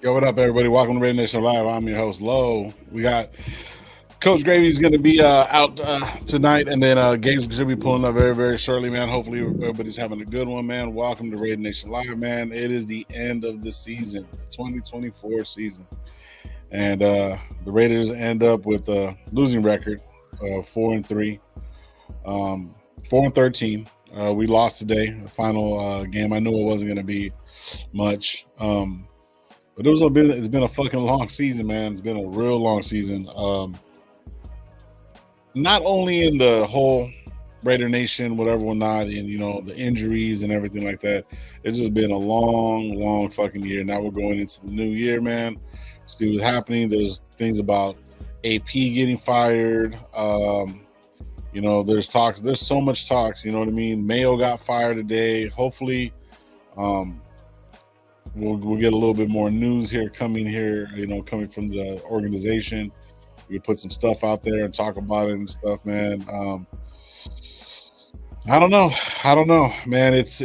Yo, what up, everybody? Welcome to RaiderNationLive. I'm your host, Lo. We got Coach Gravy's going to be out tonight, and then Gabe's should be pulling up very, very shortly, man. Hopefully, everybody's having a good one, man. Welcome to RaiderNationLive, man. It is the end of the season, 2024 season. And the Raiders end up with a losing record of 4-3, 4-13. We lost today, the final game. I knew it wasn't going to be much. But it's been a fucking long season, man. It's been a real long season. Not only in the whole Raider Nation, whatever, not in, the injuries and everything like that. It's just been a long, long fucking year. Now we're going into the new year, man. see what's happening. There's things about AP getting fired. There's talks. There's so much talks. You know what I mean? Mayo got fired today. Hopefully, we'll get a little bit more news coming from the organization. We put some stuff out there and talk about it and stuff, man. I don't know, man. It's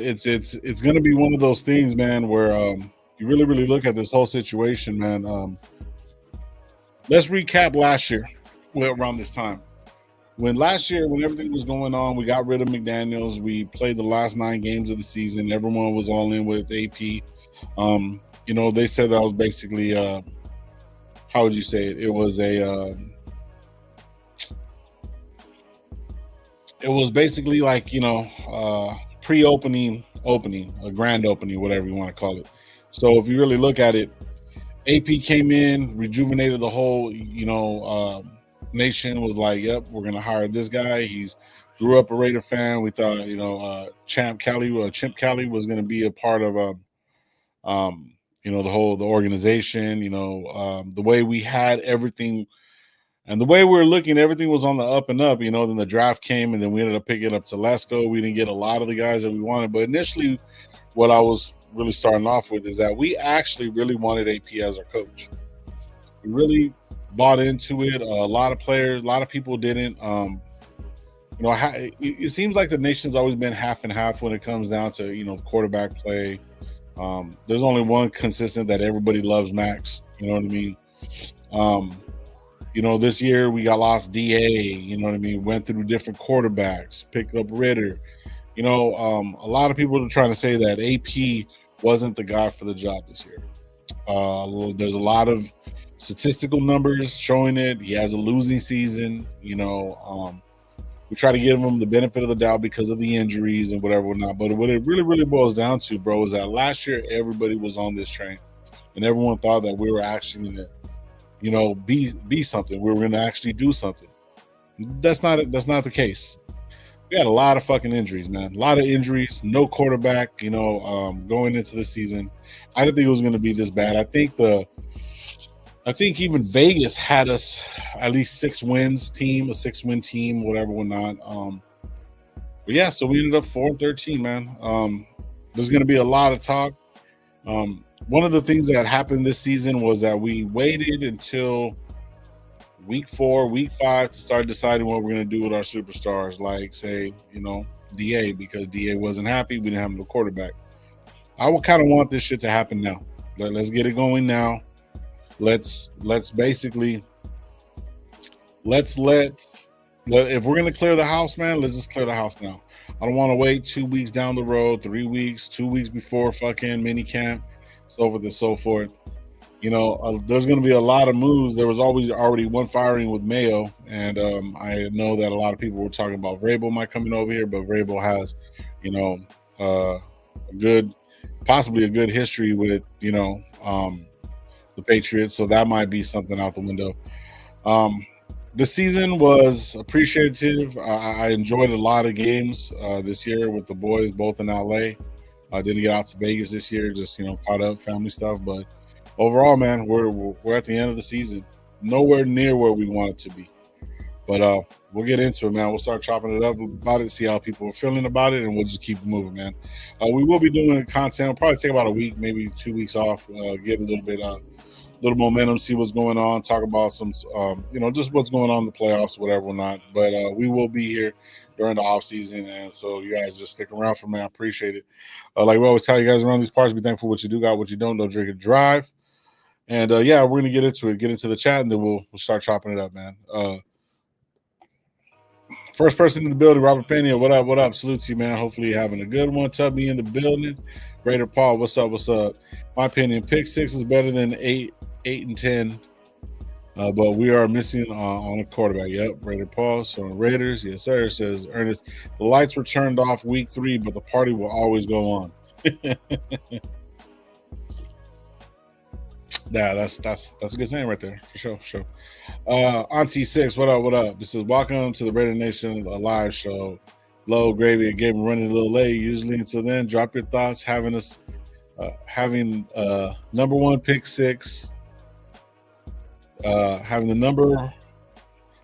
gonna be one of those things, man, where you really look at this whole situation, man. Let's recap last year, around this time. Last year, when everything was going on, we got rid of McDaniels. We played the last 9 games of the season. Everyone was all in with AP. They said that was basically, how would you say it? It was it was basically like, pre-opening, a grand opening, whatever you want to call it. So if you really look at it, AP came in, rejuvenated the whole, nation. Was like, yep, we're going to hire this guy. He's grew up a Raider fan. We thought, Chimp Kelly was going to be a part of, the organization, the way we had everything. And the way we were looking, everything was on the up and up, then the draft came and then we ended up picking up Telesco. We didn't get a lot of the guys that we wanted. But initially, what I was really starting off with is that we actually really wanted AP as our coach. We really bought into it. A lot of players, a lot of people didn't. It seems like the nation's always been half and half when it comes down to, quarterback play. There's only one consistent that everybody loves, Max. You know what I mean? This year we got lost DA, went through different quarterbacks, picked up Ritter. A lot of people are trying to say that AP wasn't the guy for the job this year. There's a lot of statistical numbers showing it. He has a losing season. We try to give him the benefit of the doubt because of the injuries and whatever not. But what it really boils down to, bro, is that last year everybody was on this train, and everyone thought that we were actually going to, be something. We were going to actually do something. That's not the case. We had a lot of fucking injuries, man. A lot of injuries. No quarterback. Going into the season, I didn't think it was going to be this bad. I think even Vegas had us at least a 6-win team, whatever, whatnot. But yeah, so we ended up 4-13, man. There's going to be a lot of talk. One of the things that happened this season was that we waited until week 4, week 5 to start deciding what we're going to do with our superstars, like say, DA, because DA wasn't happy. We didn't have no quarterback. I would kind of want this shit to happen now. Let's get it going now. Let's basically if we're going to clear the house, man, let's just clear the house now. I don't want to wait 2 weeks down the road, 3 weeks, 2 weeks before fucking mini camp, so forth and so forth. There's going to be a lot of moves. There was already one firing with Mayo, and I know that a lot of people were talking about Vrabel might coming over here, but Vrabel has, possibly a good history with, the Patriots, so that might be something out the window. The season was appreciative. I enjoyed a lot of games this year with the boys, both in LA. I didn't get out to Vegas this year, just caught up, family stuff. But overall, man, we're at the end of the season, nowhere near where we want it to be. But we'll get into it, man. We'll start chopping it up about it, see how people are feeling about it, and we'll just keep moving, man. We will be doing content. We'll probably take about a week, maybe 2 weeks off, get a little bit little momentum, see what's going on, talk about some, just what's going on in the playoffs, whatever or not. But we will be here during the off season, and so you guys just stick around for me. I appreciate it. Like we always tell you guys around these parts, be thankful for what you do got, what you don't drink and drive. And yeah, we're gonna get into the chat, and then we'll start chopping it up, man. First person in the building, Robert Pena. What up? Salute to you, man. Hopefully you're having a good one. Tubby in the building. Raider Paul, what's up? My opinion, pick 6 is better than 8 and 10. But we are missing on a quarterback. Yep, Raider Paul. So Raiders, yes, sir, says Ernest. The lights were turned off week 3, but the party will always go on. Yeah, that's a good saying right there, for sure. Auntie 6, what up? This is welcome to the Raider Nation live show. Low gravy again, running a little late usually. Until then, drop your thoughts. Having number 1 pick 6. Having the number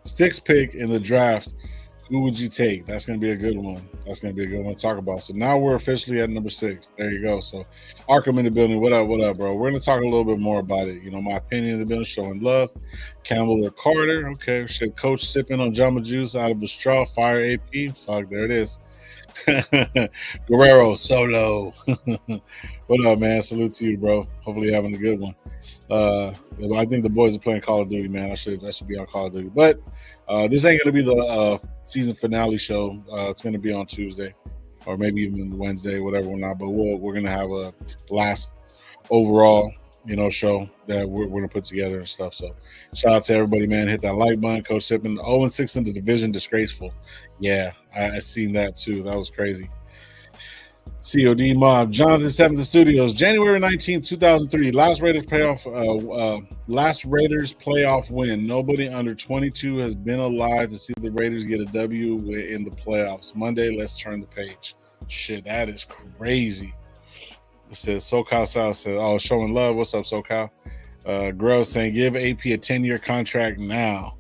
6 pick in the draft, who would you take? That's going to be a good one. That's going to be a good one to talk about. So now we're officially at number 6. There you go. So Arkham in the building. What up? What up, bro? We're going to talk a little bit more about it. You know, my opinion in the building, showing love. Campbell or Carter. Okay. Should coach sipping on Jamba Juice out of the straw? Fire AP. Fuck, there it is. Guerrero Solo. What up, man? Salute to you, bro. Hopefully you're having a good one. I think the boys are playing Call of Duty, man. That should be on Call of Duty. But this ain't gonna be the season finale show. It's gonna be on Tuesday, or maybe even Wednesday, whatever or not. But we're gonna have a last overall, show that we're gonna put together and stuff. So shout out to everybody, man. Hit that like button. Coach Sippin 0-6 in the division, disgraceful. Yeah, I seen that too. That was crazy. COD Mob, Jonathan 7th Studios, January 19th, 2003. Last Raiders playoff win. Nobody under 22 has been alive to see the Raiders get a W in the playoffs. Monday, let's turn the page. Shit, that is crazy. It says SoCal South says, oh, showing love. What's up, SoCal? Grell saying, give AP a 10-year contract now.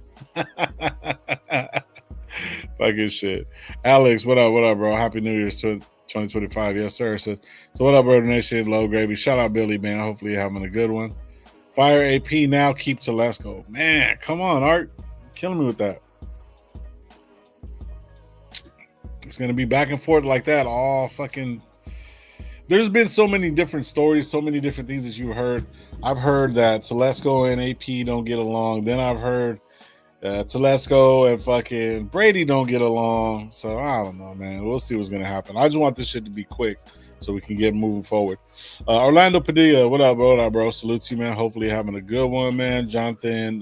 Fucking shit. Alex, what up, bro? Happy New Year's to 2025. Yes, sir. So what up, RaiderNation? Low gravy. Shout out Billy, man. Hopefully you're having a good one. Fire AP now. Keep Telesco. Man, come on, Art. Killing me with that. It's going to be back and forth like that all fucking... There's been so many different stories, so many different things that you've heard. I've heard that Telesco and AP don't get along. Then I've heard Telesco and fucking Brady don't get along. So I don't know, man. We'll see what's going to happen. I just want this shit to be quick so we can get moving forward. Orlando Padilla, what up, bro? What up, bro? Salute to you, man. Hopefully you're having a good one, man. Jonathan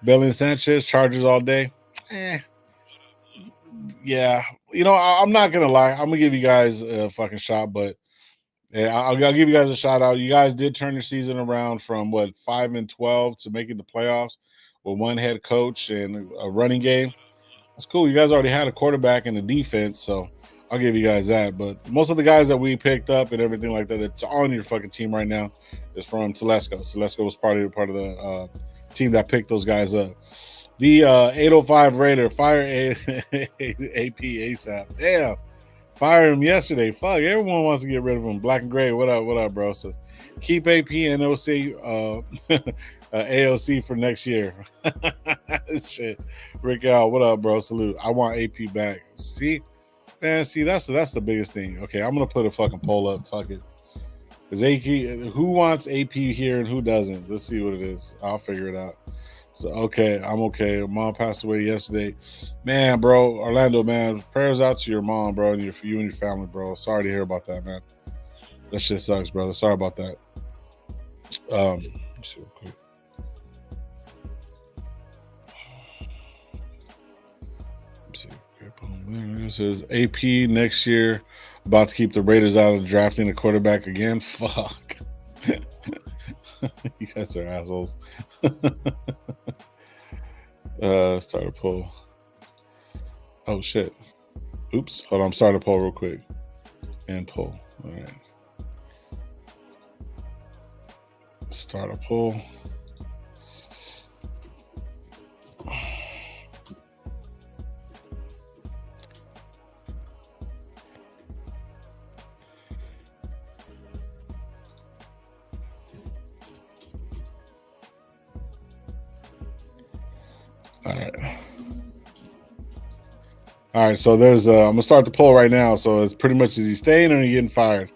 Belin Sanchez, Chargers all day. Yeah. I'm not going to lie. I'm going to give you guys a fucking shot, but yeah, I'll give you guys a shout out. You guys did turn your season around from 5-12 to making the playoffs with one head coach and a running game. That's cool. You guys already had a quarterback and a defense, so I'll give you guys that. But most of the guys that we picked up and everything like that that's on your fucking team right now is from Telesco. Telesco was part of the team that picked those guys up. The 805 Raider, fire AP ASAP. Damn. Fire him yesterday. Fuck, everyone wants to get rid of him. Black and Gray, what up, bro? So keep AP and OC, AOC for next year. Shit. Rick out, what up, bro? Salute. I want AP back. See, that's the biggest thing. Okay, I'm gonna put a fucking poll up. Fuck it. Is AP who wants AP here and who doesn't? Let's see what it is. I'll figure it out. So okay, I'm okay. Mom passed away yesterday. Man, bro, Orlando, man, prayers out to your mom, bro, and you and your family, bro. Sorry to hear about that, man. That shit sucks, brother. Sorry about that. Let's see real quick. Let's see. It says AP next year about to keep the Raiders out of drafting a quarterback again. Fuck. You guys are assholes. Start a poll. Oh shit. Oops. Hold on. I'm starting a poll real quick. And poll. All right. Start a poll. All right, so there's I'm gonna start the poll right now. So it's pretty much, is he staying or are you getting fired?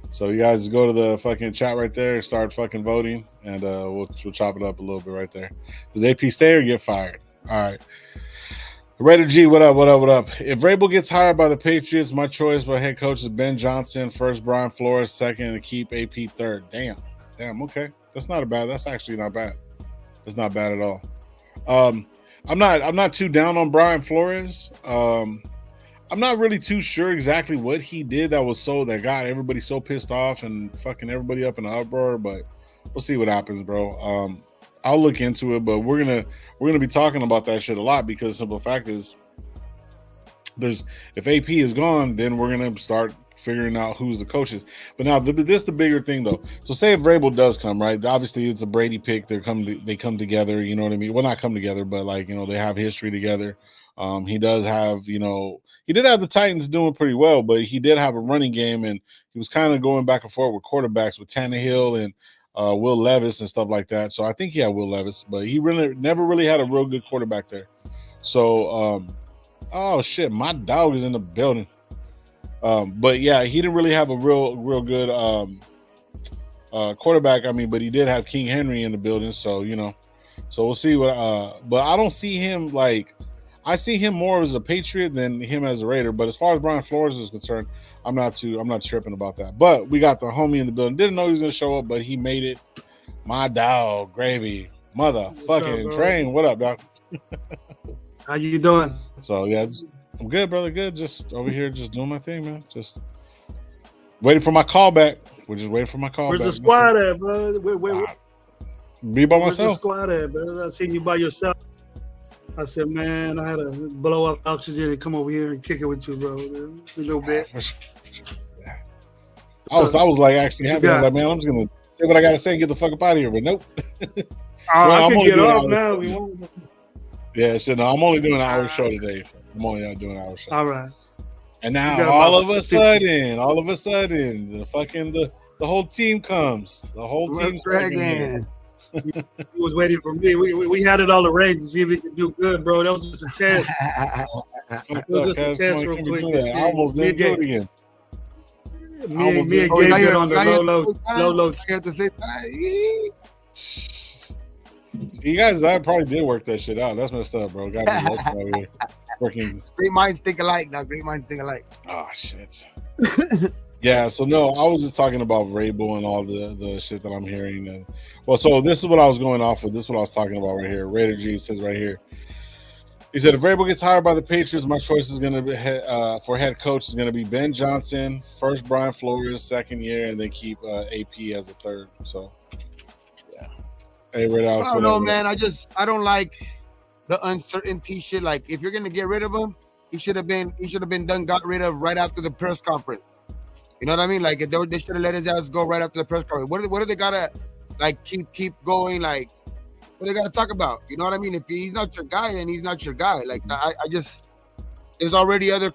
So you guys go to the fucking chat right there, start fucking voting, and we'll chop it up a little bit right there. Does AP stay or get fired? All right. Raider G, what up? If Vrabel gets hired by the Patriots, my choice by head coach is Ben Johnson, first Brian Flores, second, and keep AP third. Damn, okay. That's actually not bad. That's not bad at all. I'm not too down on Brian Flores. I'm not really too sure exactly what he did that got everybody so pissed off and fucking everybody up in an uproar, but we'll see what happens, bro. I'll look into it, but we're gonna be talking about that shit a lot because the simple fact is if AP is gone, then we're gonna start figuring out who's the coaches. But now this is the bigger thing though. So say if Vrabel does come, right? Obviously it's a Brady pick. They come together. You know what I mean? Well, not come together, but like they have history together. He does have he did have the Titans doing pretty well, but he did have a running game, and he was kind of going back and forth with quarterbacks with Tannehill and Will Levis and stuff like that. So I think he had Will Levis, but he never really had a real good quarterback there. So oh shit, my dog is in the building. But yeah, he didn't really have a real good quarterback. I mean, but he did have King Henry in the building, so so we'll see what. But I don't see him like. I see him more as a Patriot than him as a Raider. But as far as Brian Flores is concerned, I'm not tripping about that. But we got the homie in the building. Didn't know he was gonna show up, but he made it. My dog, Gravy, motherfucking Train. What up, dog? How you doing? So yeah, I'm good, brother. Good. Just over here, just doing my thing, man. Just waiting for my call back. We're just waiting for my call Where's back. the squad at, bro? Where, be by where's myself. The squad at, bro? I seen you by yourself. I said, man, I had to blow up oxygen and come over here and kick it with you, bro. A little bit. I was like actually happy. I was like, man, I'm just gonna say what I gotta say and get the fuck up out of here. But nope. I can get off now. We won't. Yeah, shit. No, I'm only doing an hour show today. I'm only doing an hour show. All right. And now all of a sudden, the whole team comes. The whole team's dragging. He was waiting for me. We had it all arranged to see if he could do good, bro. That was just a test. It was just a test real quick. I almost didn't do it again. Me and Gabe got on the low. At the same time. You guys, I probably did work that shit out. That's messed up, bro. Got me working. Great minds think alike. Now, great minds think alike. Oh shit. Yeah. So no, I was just talking about Vrabel and all the shit that I'm hearing. And well, so this is what I was going off of. This is what I was talking about right here. Raider G says right here. He said, if Vrabel gets hired by the Patriots, my choice is going to be for head coach is going to be Ben Johnson, first Brian Flores, second year, and then keep AP as a third. So, yeah. Hey, right out. I don't know, man. I don't like the uncertainty shit. Like, if you're going to get rid of him, he should have been got rid of right after the press conference. You know what I mean? Like, they should have let his ass go right after the press conference. What do they gotta like keep going? Like, what they gotta talk about? You know what I mean? If he's not your guy, then he's not your guy. Like, I just there's already other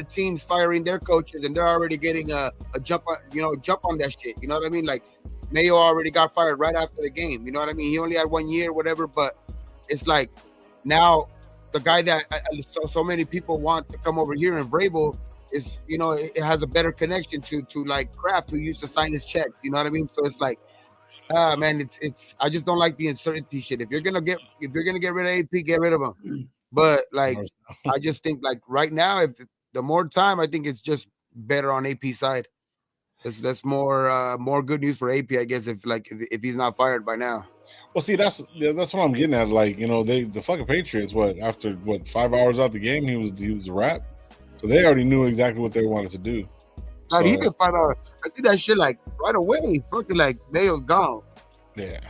teams firing their coaches, and they're already getting a jump on that shit. You know what I mean? Like, Mayo already got fired right after the game. You know what I mean? He only had 1 year, whatever. But it's like now the guy that so many people want to come over here, and Vrabel is, it has a better connection to like Kraft, who used to sign his checks. You know what I mean? So it's like, man, it's I just don't like the uncertainty shit. If you're gonna get rid of AP, get rid of him. But like, I just think like right now, if the more time, I think it's just better on AP side. That's more good news for AP, I guess. If he's not fired by now. Well, see, that's what I'm getting at. Like, the fucking Patriots. After 5 hours out the game, he was a wrap. So they already knew exactly what they wanted to do. Not even 5 hours. I see that shit like right away. Fucking like Mayo's gone. Yeah.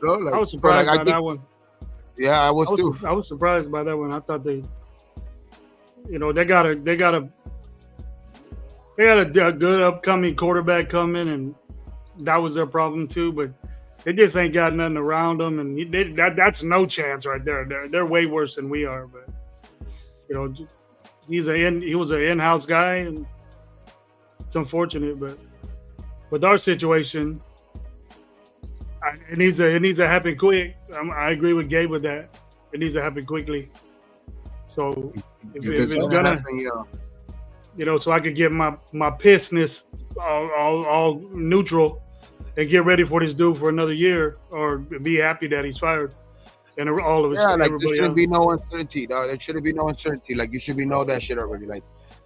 Like, I was surprised by that one. Yeah, I was too. I was surprised by that one. I thought they got a good upcoming quarterback coming, and that was their problem too. But they just ain't got nothing around them, and that's no chance right there. They're way worse than we are. But he was an in-house guy, and it's unfortunate. But with our situation, it needs to happen quick. I agree with Gabe with that. It needs to happen quickly. So if it's gonna happen, so I could get my pissness all neutral and get ready for this dude for another year, or be happy that he's fired. And all of us, like there shouldn't be no uncertainty, dog. There shouldn't be no uncertainty. Like, you should know that shit already. Like,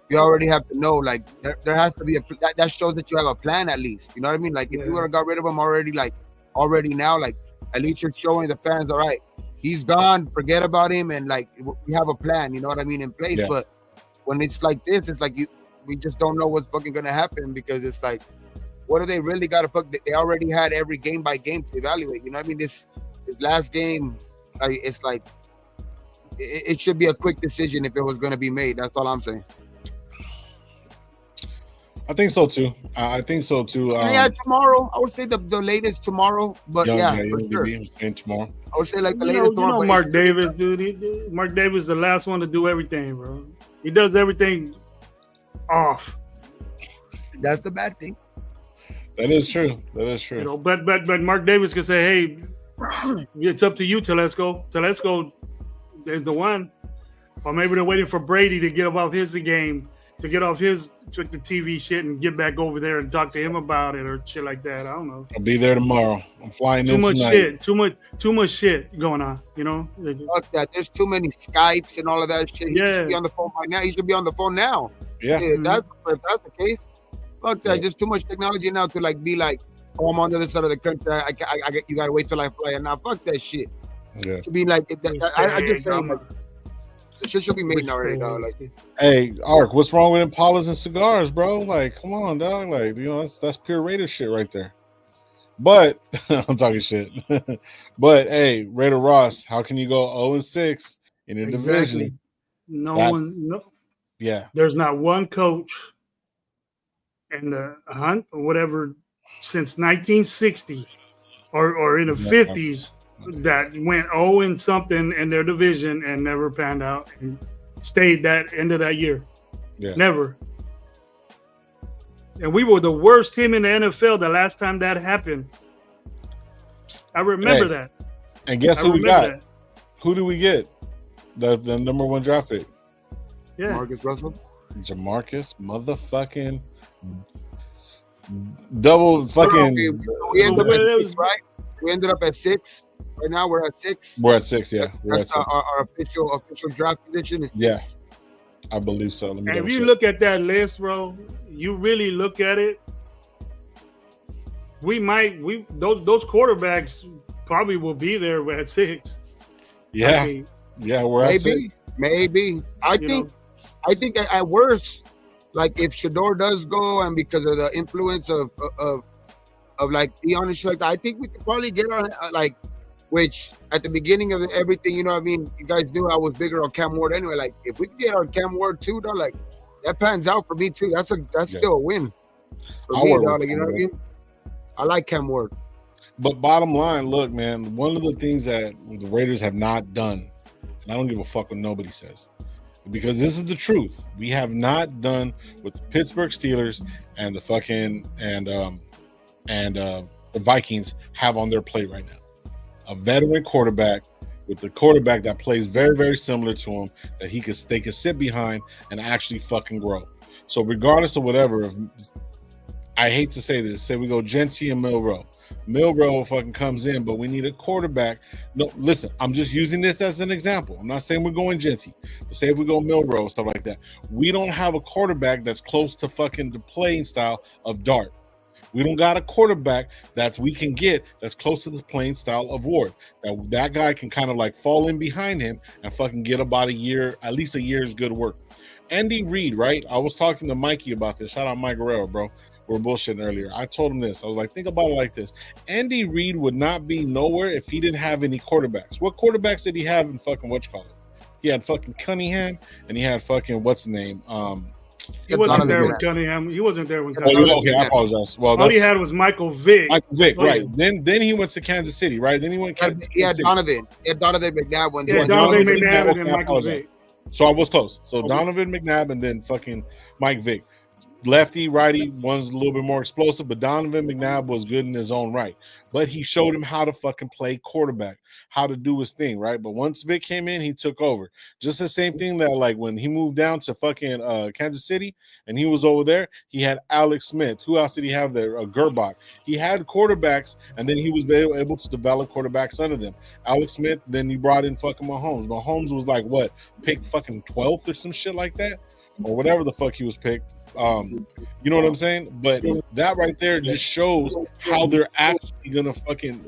you already have to know. Like, there has to be that shows that you have a plan at least. You know what I mean? Like, if you would have got rid of him already now, like, at least you're showing the fans, all right, he's gone. Forget about him, and like, we have a plan. You know what I mean, in place. Yeah. But when it's like this, it's like we just don't know what's fucking gonna happen, because it's like, what do they really got to put? They already had every game by game to evaluate. You know what I mean? This last game. It's like it should be a quick decision if it was going to be made. That's all I'm saying. I think so too. I think so too. Yeah, tomorrow. I would say the latest tomorrow, but yeah, for sure. Saying tomorrow. I would say like the latest tomorrow. But Mark Davis, dude. Mark Davis is the last one to do everything, bro. He does everything off. That's the bad thing. That is true. That is true. You know, but Mark Davis could say, "Hey, it's up to you, Telesco. Telesco is the one." Or maybe they're waiting for Brady to get off his game, to get off his the TV shit and get back over there and talk to him about it or shit like that. I don't know. I'll be there tomorrow. I'm flying in tonight. Too much shit going on. You know. Fuck that. There's too many Skypes and all of that shit. Yeah. He should be on the phone right now. He should be on the phone now. Yeah. If that's the case. Fuck that. There's too much technology now to like be like, oh, I'm on the other side of the country. You gotta wait till I fly. And now fuck that shit. Yeah. To be like, I just say. The shit should be made already, dog. Like, hey, Ark, what's wrong with Impalas and cigars, bro? Like, come on, dog. Like, you know, that's pure Raider shit right there. But I'm talking shit. But hey, Raider Ross, how can you go 0-6 in your division? Yeah. There's not one coach in the hunt or whatever since 1960 or in the 50s. That went 0 something in their division and never panned out and stayed that end of that year. Yeah. Never. And we were the worst team in the NFL the last time that happened. I remember that. And guess who we got? That. Who do we get? The number 1 draft pick. Yeah. Marcus Russell. Jamarcus motherfucking double fucking. We ended up at 6, right? We ended up at 6. Right now we're at 6. We're at 6, yeah. That's our official draft position is 6. Yeah, I believe so. And if you look at that list, bro, you really look at it. Those quarterbacks probably will be there at 6. Yeah, we're at 6. Maybe. I think at worst, like if Shador does go, and because of the influence of like Deion and shit like that, I think we could probably get our like. Which at the beginning of everything, you know what I mean? You guys knew I was bigger on Cam Ward anyway. Like, if we could get our Cam Ward too, though, like, that pans out for me too. That's still a win for me, dog. Like, you know what I mean? I like Cam Ward. But bottom line, look, man, one of the things that the Raiders have not done, and I don't give a fuck what nobody says, because this is the truth. We have not done what the Pittsburgh Steelers and the fucking the Vikings have on their plate right now. A veteran quarterback with the quarterback that plays very, very similar to him, that they could sit behind and actually fucking grow. So regardless of whatever, I hate to say this, say we go Genty and Milroe. Milroe fucking comes in, but we need a quarterback. No, listen, I'm just using this as an example. I'm not saying we're going Genty, but say if we go Milroe, stuff like that. We don't have a quarterback that's close to fucking the playing style of Dart. We don't got a quarterback that we can get that's close to the playing style of Ward. That guy can kind of like fall in behind him and fucking get about a year, at least a year's good work. Andy Reid, right? I was talking to Mikey about this. Shout out Mike Guerrero, bro. We were bullshitting earlier. I told him this. I was like, think about it like this. Andy Reid would not be nowhere if he didn't have any quarterbacks. What quarterbacks did he have in fucking whatchamacallit? He had fucking Cunningham and he had fucking what's his name? He wasn't there with Cunningham. He wasn't there with Cunningham. Okay, I apologize. Well, all he had was Michael Vick. Right. Then he went to Kansas City, right? Then he went. He had Donovan. He had Donovan McNabb. Donovan McNabb and Michael Vick. So I was close. So Donovan McNabb and then fucking Mike Vick. Lefty, righty, one's a little bit more explosive, but Donovan McNabb was good in his own right. But he showed him how to fucking play quarterback, how to do his thing, right? But once Vic came in, he took over. Just the same thing that, like, when he moved down to fucking Kansas City and he was over there, he had Alex Smith. Who else did he have there? Gerbach. He had quarterbacks, and then he was able to develop quarterbacks under them. Alex Smith, then he brought in fucking Mahomes. Mahomes was like, what, picked fucking 12th or some shit like that? Or whatever the fuck he was picked. You know what I'm saying? But that right there just shows how they're actually gonna fucking.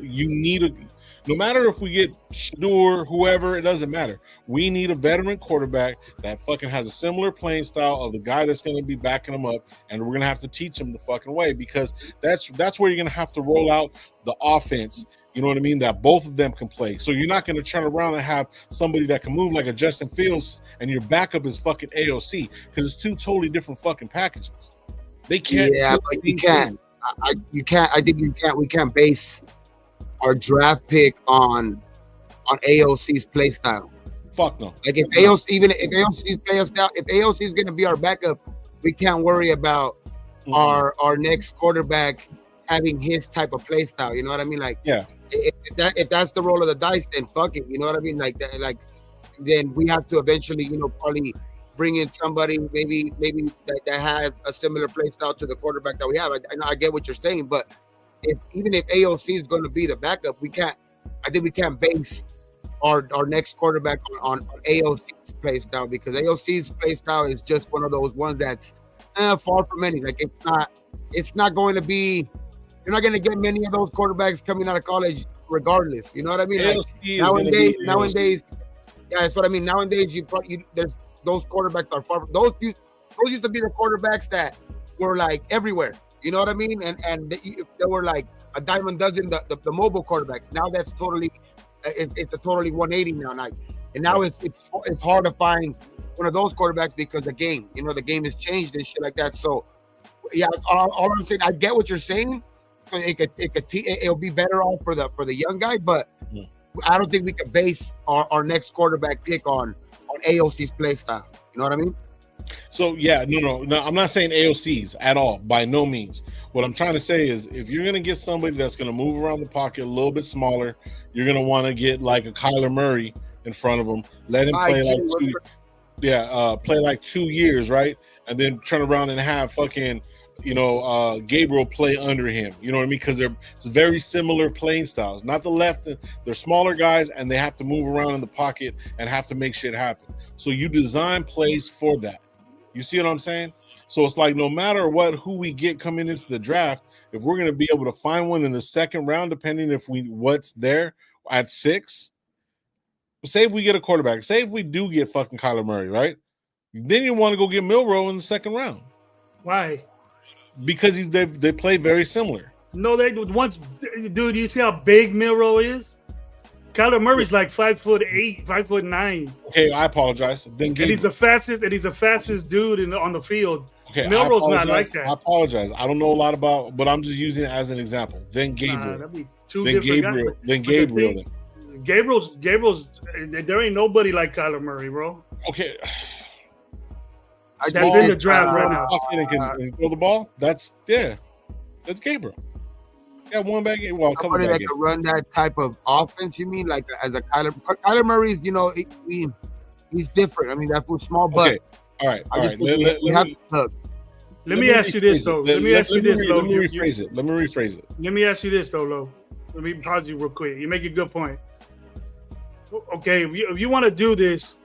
No matter if we get Shador, whoever, it doesn't matter. We need a veteran quarterback that fucking has a similar playing style of the guy that's gonna be backing him up, and we're gonna have to teach him the fucking way, because that's where you're gonna have to roll out the offense. You know what I mean? That both of them can play. So you're not going to turn around and have somebody that can move like a Justin Fields and your backup is fucking AOC, because it's two totally different fucking packages. They can't. Yeah, but you can't. You can't. I think you can't. We can't base our draft pick on AOC's play style. Fuck no. Like if AOC, even if AOC's play style, if AOC is going to be our backup, we can't worry about our next quarterback having his type of play style. You know what I mean? Like, yeah. If that's the roll of the dice, then fuck it. You know what I mean? Like that. Like then we have to eventually, probably bring in somebody maybe that has a similar play style to the quarterback that we have. I get what you're saying, but even if AOC is going to be the backup, I think we can't base our next quarterback on AOC's play style, because AOC's play style is just one of those ones that's far from any. Like it's not going to be. You're not going to get many of those quarterbacks coming out of college, regardless. You know what I mean? Like nowadays, yeah, that's what I mean. Nowadays, there's those quarterbacks are far. Those used to be the quarterbacks that were like everywhere. You know what I mean? And they were like a dime a dozen. The mobile quarterbacks. Now that's totally, it's a totally 180 now. Like, and now it's hard to find one of those quarterbacks because the game has changed and shit like that. So yeah, all I'm saying, I get what you're saying. So it'll be better off for the young guy, but I don't think we could base our next quarterback pick on AOC's play style. You know what I mean? So yeah, no, I'm not saying AOC's at all, by no means. What I'm trying to say is, if you're gonna get somebody that's gonna move around the pocket a little bit smaller, you're gonna want to get like a Kyler Murray in front of him, let him play like 2 years, right? And then turn around and have fucking Gabriel play under him. You know what I mean? Because they're very similar playing styles. Not the left. They're smaller guys, and they have to move around in the pocket and have to make shit happen. So you design plays for that. You see what I'm saying? So it's like, no matter who we get coming into the draft, if we're going to be able to find one in the second round, depending if what's there at 6, say if we get a quarterback, say if we do get fucking Kyler Murray, right? Then you want to go get Milroe in the second round. Why? Because they play very similar. No, dude. You see how big Milroe is? Kyler Murray's like 5'8", 5'9". Okay, I apologize. Then and he's the fastest dude on the field. Okay, Milroe's not like that. I apologize. I don't know a lot about, but I'm just using it as an example. Then Gabriel. That'd be two different guys. Then Gabriel. Gabriel's. There ain't nobody like Kyler Murray, bro. Okay. That's in the draft right now. And can throw the ball. That's Gabriel. Got one back. Well, a couple that can run that type of offense. You mean like as a Kyler Murray's? He's different. I mean, that was small, but okay. All right. Let me ask you this though. Let me rephrase it. Let me ask you this though, Lo. Let me pause you real quick. You make a good point. Okay, if you want to do this,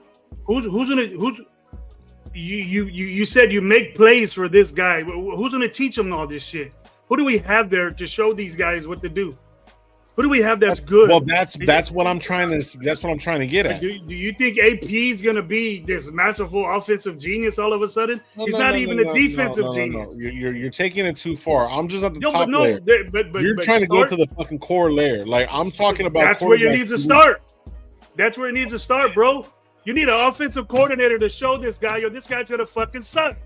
you said you make plays for this guy. Who's going to teach him all this shit? Who do we have there to show these guys what to do? Who do we have that's good? Well, that's what I'm trying to get at. Do you think AP is going to be this masterful offensive genius all of a sudden? He's not even a defensive genius. No. You're taking it too far. I'm just at the top layer. But you're trying to go to the fucking core layer. Like, I'm talking about. That's where you need to start. That's where it needs to start, bro. You need an offensive coordinator to show this guy, this guy's gonna fucking suck.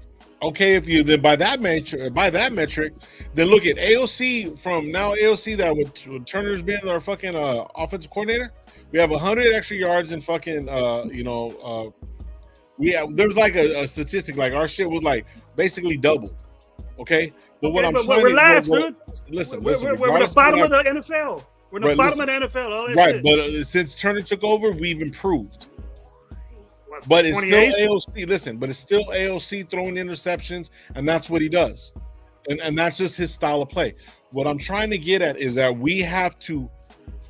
Okay, if you then by that metric, then look at AOC from now. AOC that with Turner's being our fucking offensive coordinator, we have 100 extra yards in fucking there's like a statistic, like our shit was like basically doubled. Okay, but what I'm trying relax, dude. Listen, we're the bottom of the NFL. We're the bottom of the NFL. Right, but since Turner took over, we've improved. But it's still AOC. Listen, but it's still AOC throwing interceptions, and that's what he does, and that's just his style of play. What I'm trying to get at is that we have to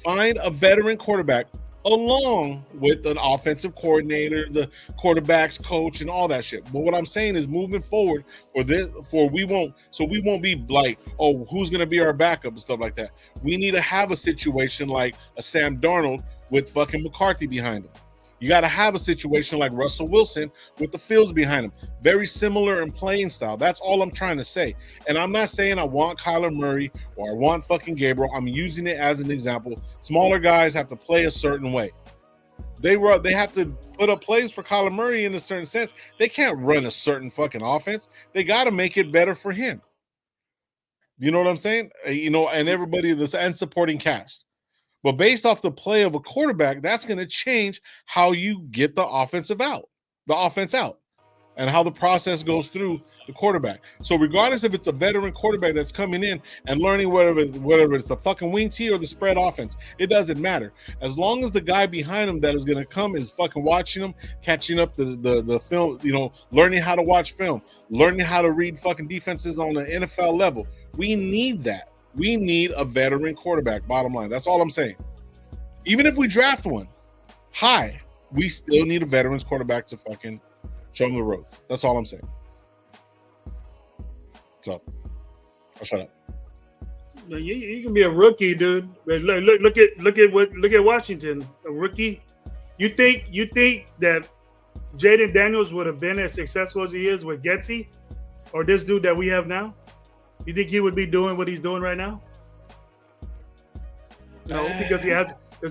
find a veteran quarterback along with an offensive coordinator, the quarterback's coach, and all that shit. But what I'm saying is, moving forward, we won't be like, oh, who's going to be our backup and stuff like that. We need to have a situation like a Sam Darnold with fucking McCarthy behind him. You got to have a situation like Russell Wilson with the Fields behind him. Very similar in playing style. That's all I'm trying to say. And I'm not saying I want Kyler Murray or I want fucking Gabriel. I'm using it as an example. Smaller guys have to play a certain way. They have to put up plays for Kyler Murray in a certain sense. They can't run a certain fucking offense. They got to make it better for him. You know what I'm saying? And everybody and supporting cast. But based off the play of a quarterback, that's going to change how you get the offense out, and how the process goes through the quarterback. So regardless if it's a veteran quarterback that's coming in and learning whatever it's the fucking wing tee or the spread offense, it doesn't matter. As long as the guy behind him that is going to come is fucking watching him, catching up the film, learning how to watch film, learning how to read fucking defenses on the NFL level. We need that. We need a veteran quarterback, bottom line. That's all I'm saying. Even if we draft one high, we still need a veterans quarterback to fucking show them the road. That's all I'm saying. So, I'll shut up. You can be a rookie, dude. But look at Washington, a rookie. You think that Jaden Daniels would have been as successful as he is with Getsy, or this dude that we have now? You think he would be doing what he's doing right now? No, because he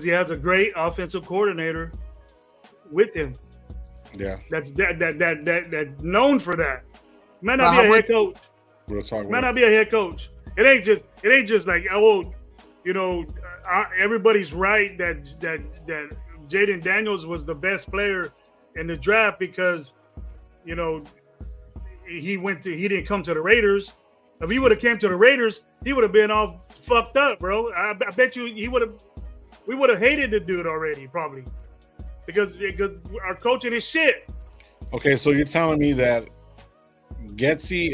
has a great offensive coordinator with him. Yeah, that's known for that. Might not be a head coach. Might not be a head coach. It ain't just like, everybody's right that Jaden Daniels was the best player in the draft because he didn't come to the Raiders. If he would have came to the Raiders, he would have been all fucked up, bro. I bet you we would have hated the dude already, probably. Because our coaching is shit. Okay, so you're telling me that Getsy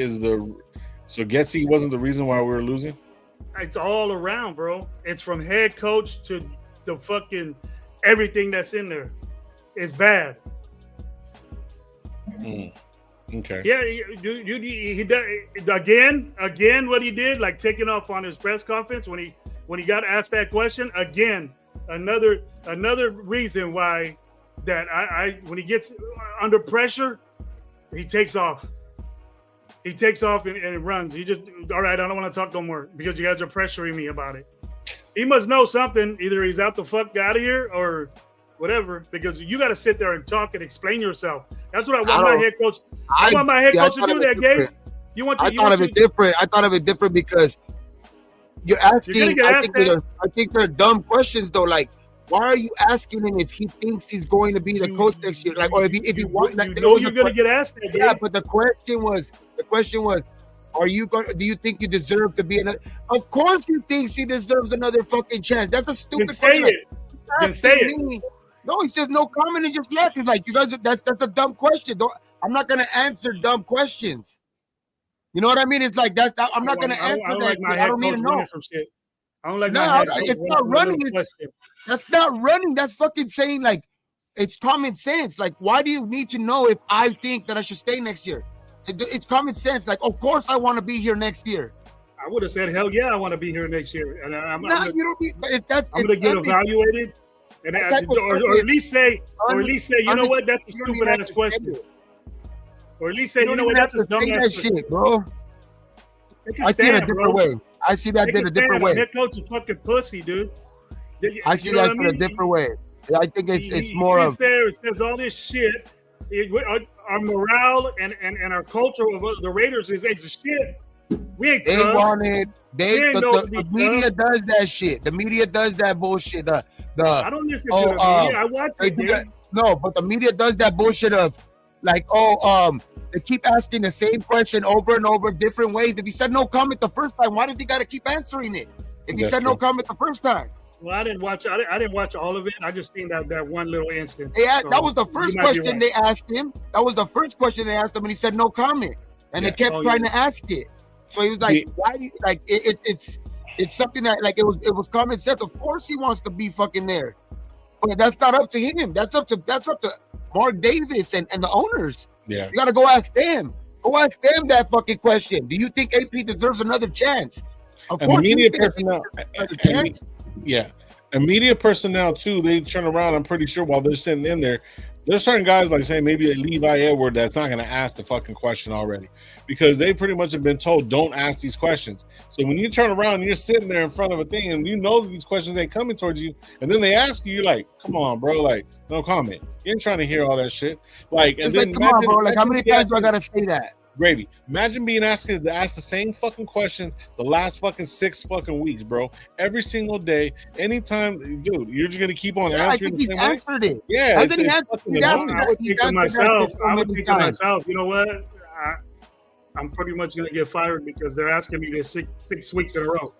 wasn't the reason why we were losing? It's all around, bro. It's from head coach to the fucking everything that's in there. It's bad. Okay. Yeah, he again what he did, like taking off on his press conference when he got asked that question again. Another reason why that I when he gets under pressure, he takes off. He takes off and runs. He just, all right, I don't want to talk no more because you guys are pressuring me about it. He must know something. Either he's out the fuck out of here or whatever, because you got to sit there and talk and explain yourself. That's what I want my head coach. I want my head coach to do that, Gabe. I thought of it different because you're asking. I think they're dumb questions though. Like, why are you asking him if he thinks he's going to be the coach next year? Like, or if he wants, like, you're going to get asked that. Yeah, but the question was, are you going? Do you think you deserve to be another? Of course, he thinks he deserves another fucking chance. That's a stupid question. Say it. No, he says no comment and just left. He's like, you guys, that's a dumb question. I'm not gonna answer dumb questions. You know what I mean? It's like I'm not gonna answer that. I don't need to know. I don't like it's not running. That's not running. That's fucking saying, like, it's common sense. Like, why do you need to know if I think that I should stay next year? It's common sense. Like, of course I want to be here next year. I would have said, hell yeah, I want to be here next year. And I'm going to get evaluated. And or at least say, you know what, that's a stupid ass question. Or at least say, you know what, that's a dumb ass shit, bro. I see it a different way. I see that in a different way. Head coach is fucking pussy, dude. I see that in a different way. I think it's more of. It says all this shit. Our morale and our culture of the Raiders is shit. We ain't. The media does that shit. The media does that bullshit. I don't listen to the media. I watch it. No, but the media does that bullshit of like, they keep asking the same question over and over, different ways. If he said no comment the first time, why does he got to keep answering it? If he said no comment the first time. Well, I didn't watch all of it. I just seen that one little instance. Yeah, that was the first question they asked him. That was the first question they asked him, and he said no comment. And they kept trying to ask it. So he was like, "Why do you like?" It's something that, like, it was common sense. Of course, he wants to be fucking there, but that's not up to him. That's up to Mark Davis and the owners. Yeah, you gotta go ask them. Go ask them that fucking question. Do you think AP deserves another chance? Of course, media personnel. And media personnel too. They turn around. I'm pretty sure while they're sitting in there, There's certain guys like saying maybe a Levi Edward that's not going to ask the fucking question already because they pretty much have been told don't ask these questions. So when you turn around and you're sitting there in front of a thing and you know that these questions ain't coming towards you, and then they ask you, you're like, come on, bro, like no comment. You ain't trying to hear all that shit. Like, and It's then like, come on, bro. Like, how many times do I gotta say that? Gravy. Imagine being asked to ask the same fucking questions the last fucking 6 fucking weeks, bro. Every single day, anytime, dude. You're just gonna keep on answering. I think he's answered it. Yeah, Hasn't he answered? I would think to myself, you know what? I'm pretty much gonna get fired because they're asking me this six weeks in a row.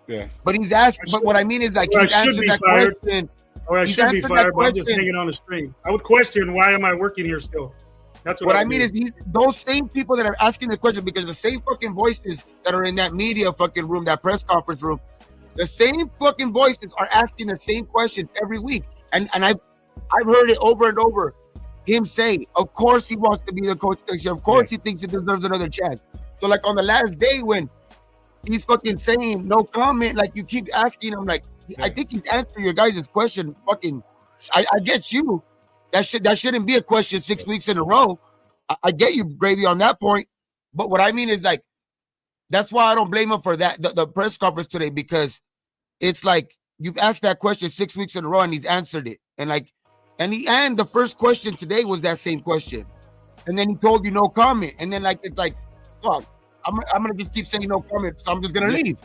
Yeah, but he's asked. But what I mean is, like, he's answered that question. Or I should be fired, but I'm just hanging on the string. I would question, why am I working here still? That's what I mean is those same people that are asking the question, because the same fucking voices that are in that media fucking room, that press conference room, the same fucking voices are asking the same questions every week. And I've heard it over and over. Him say, of course he wants to be the coach next year. Of course he thinks he deserves another chance. So like on the last day when he's fucking saying no comment, like you keep asking him, like I think he's answering your guys' question. Fucking, I get you. That shouldn't be a question 6 weeks in a row. I get you, Gravy, on that point. But what I mean is, like, that's why I don't blame him for that, the press conference today, because it's like you've asked that question 6 weeks in a row and he's answered it. And like, and the first question today was that same question. And then he told you no comment. And then like, it's like, fuck, I'm gonna just keep saying no comment, so I'm just gonna leave.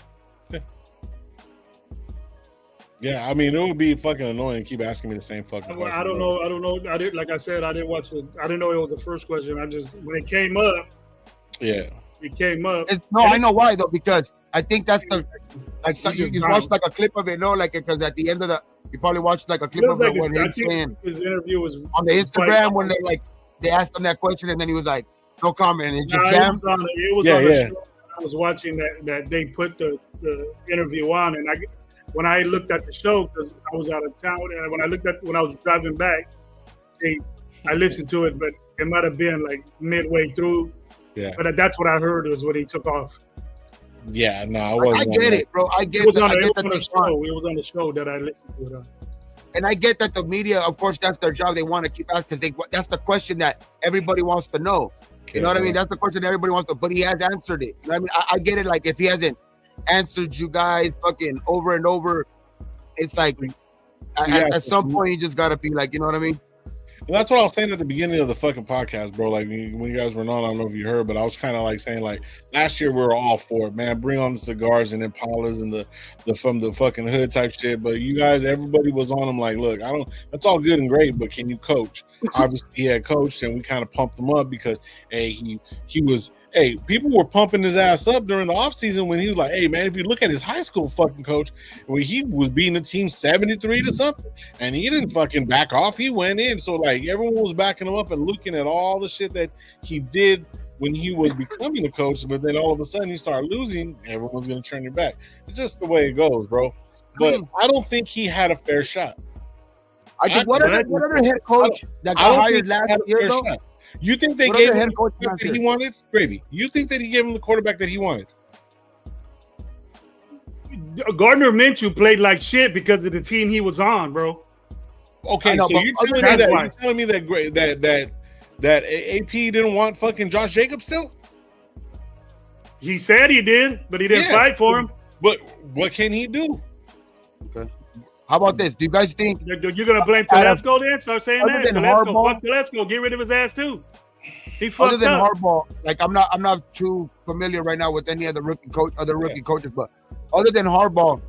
Yeah, I mean, it would be fucking annoying to keep asking me the same fucking question. I don't know. Like I said, I didn't watch it. I didn't know it was the first question. I just, when it came up. Yeah. It came up. I know why though, because I think that's the, like, so you watched like a clip of it, no? Like, because at the end of you probably watched like a clip of it when him saying his interview was on the Instagram when they asked him that question and then he was like, no comment. And it just jammed. It was on the show. I was watching that they put the interview on, and when I looked at the show, because I was out of town, and when I was driving back, I listened to it, but it might have been like midway through. Yeah. But that's what I heard was when he took off. Yeah, no, I get it, bro. I get it. It was on the show that I listened to it on. And I get that the media, of course, that's their job. They want to keep asking because that's the question that everybody wants to know. You know what I mean? That's the question that everybody wants to, but he has answered it. You know what I mean? I get it. Like, if he hasn't answered you guys fucking over and over, it's like at some point you just gotta be like, you know what I mean? And that's what I was saying at the beginning of the fucking podcast, bro. Like when you guys were on, I don't know if you heard, but I was kind of like saying, like, last year we were all for it, man. Bring on the cigars and Impalas and the from the fucking hood type shit. But you guys, everybody was on them like, look, that's all good and great, but can you coach? Obviously he had coached, and we kind of pumped him up because he was. Hey, people were pumping his ass up during the offseason when he was like, hey, man, if you look at his high school fucking coach, when he was beating the team 73 to something, and he didn't fucking back off. He went in. So, like, everyone was backing him up and looking at all the shit that he did when he was becoming a coach. But then all of a sudden he started losing. Everyone's going to turn your back. It's just the way it goes, bro. But I don't think he had a fair shot. I think what other head coach that got hired last year, though? You think they gave him the quarterback that he wanted? Gravy. You think that he gave him the quarterback that he wanted? Gardner Minshew played like shit because of the team he was on, bro. Okay, so you're telling me that AP didn't want fucking Josh Jacobs still? He said he did, but he didn't fight for him. But what can he do? Okay. How about this? Do you guys think you're gonna blame Telesco then? Start saying that. Fuck Telesco. Get rid of his ass too. He fucked other than up. Harbaugh, like I'm not too familiar right now with any other rookie coaches, but other than Harbaugh,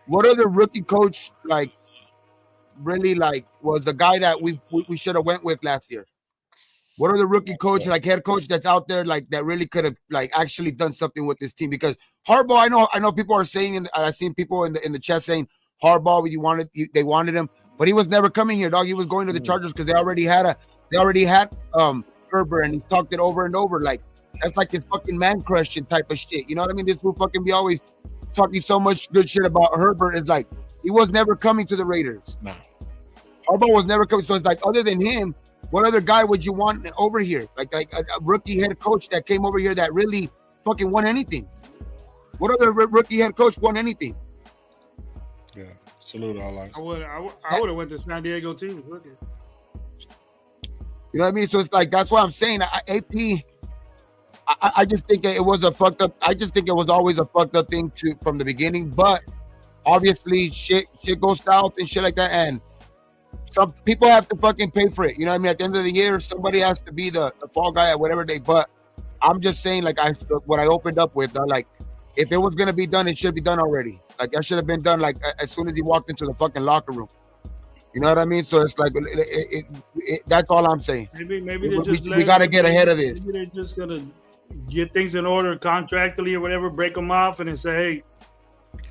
what other rookie coach like really like was the guy that we should have went with last year? What are the rookie coach, like head coach that's out there like that really could have like actually done something with this team? Because Harbaugh, I know people are saying, and I've seen people in the chat saying Harbaugh, they wanted him, but he was never coming here, dog. He was going to the Chargers because they already had Herbert, and he's talked it over and over. Like, that's like his fucking man crushing type of shit. You know what I mean? This will fucking be always talking so much good shit about Herbert. It's like he was never coming to the Raiders. No. Harbaugh was never coming. So it's like, other than him, what other guy would you want over here? Like a rookie head coach that came over here that really fucking won anything? What other rookie head coach won anything? Yeah, salute all. I would have went to San Diego too. Look at. You know what I mean? So it's like that's why I'm saying AP. I just think it was a fucked up. I just think it was always a fucked up thing from the beginning. But obviously, shit goes south and shit like that, and some people have to fucking pay for it. You know what I mean? At the end of the year, somebody has to be the fall guy at whatever day. But I'm just saying, like what I opened up with, like if it was gonna be done, it should be done already. Like that should have been done like as soon as he walked into the fucking locker room. You know what I mean? So it's like that's all I'm saying. Maybe we got to get ahead of this. Maybe they're just gonna get things in order contractually or whatever, break them off, and then say, "Hey,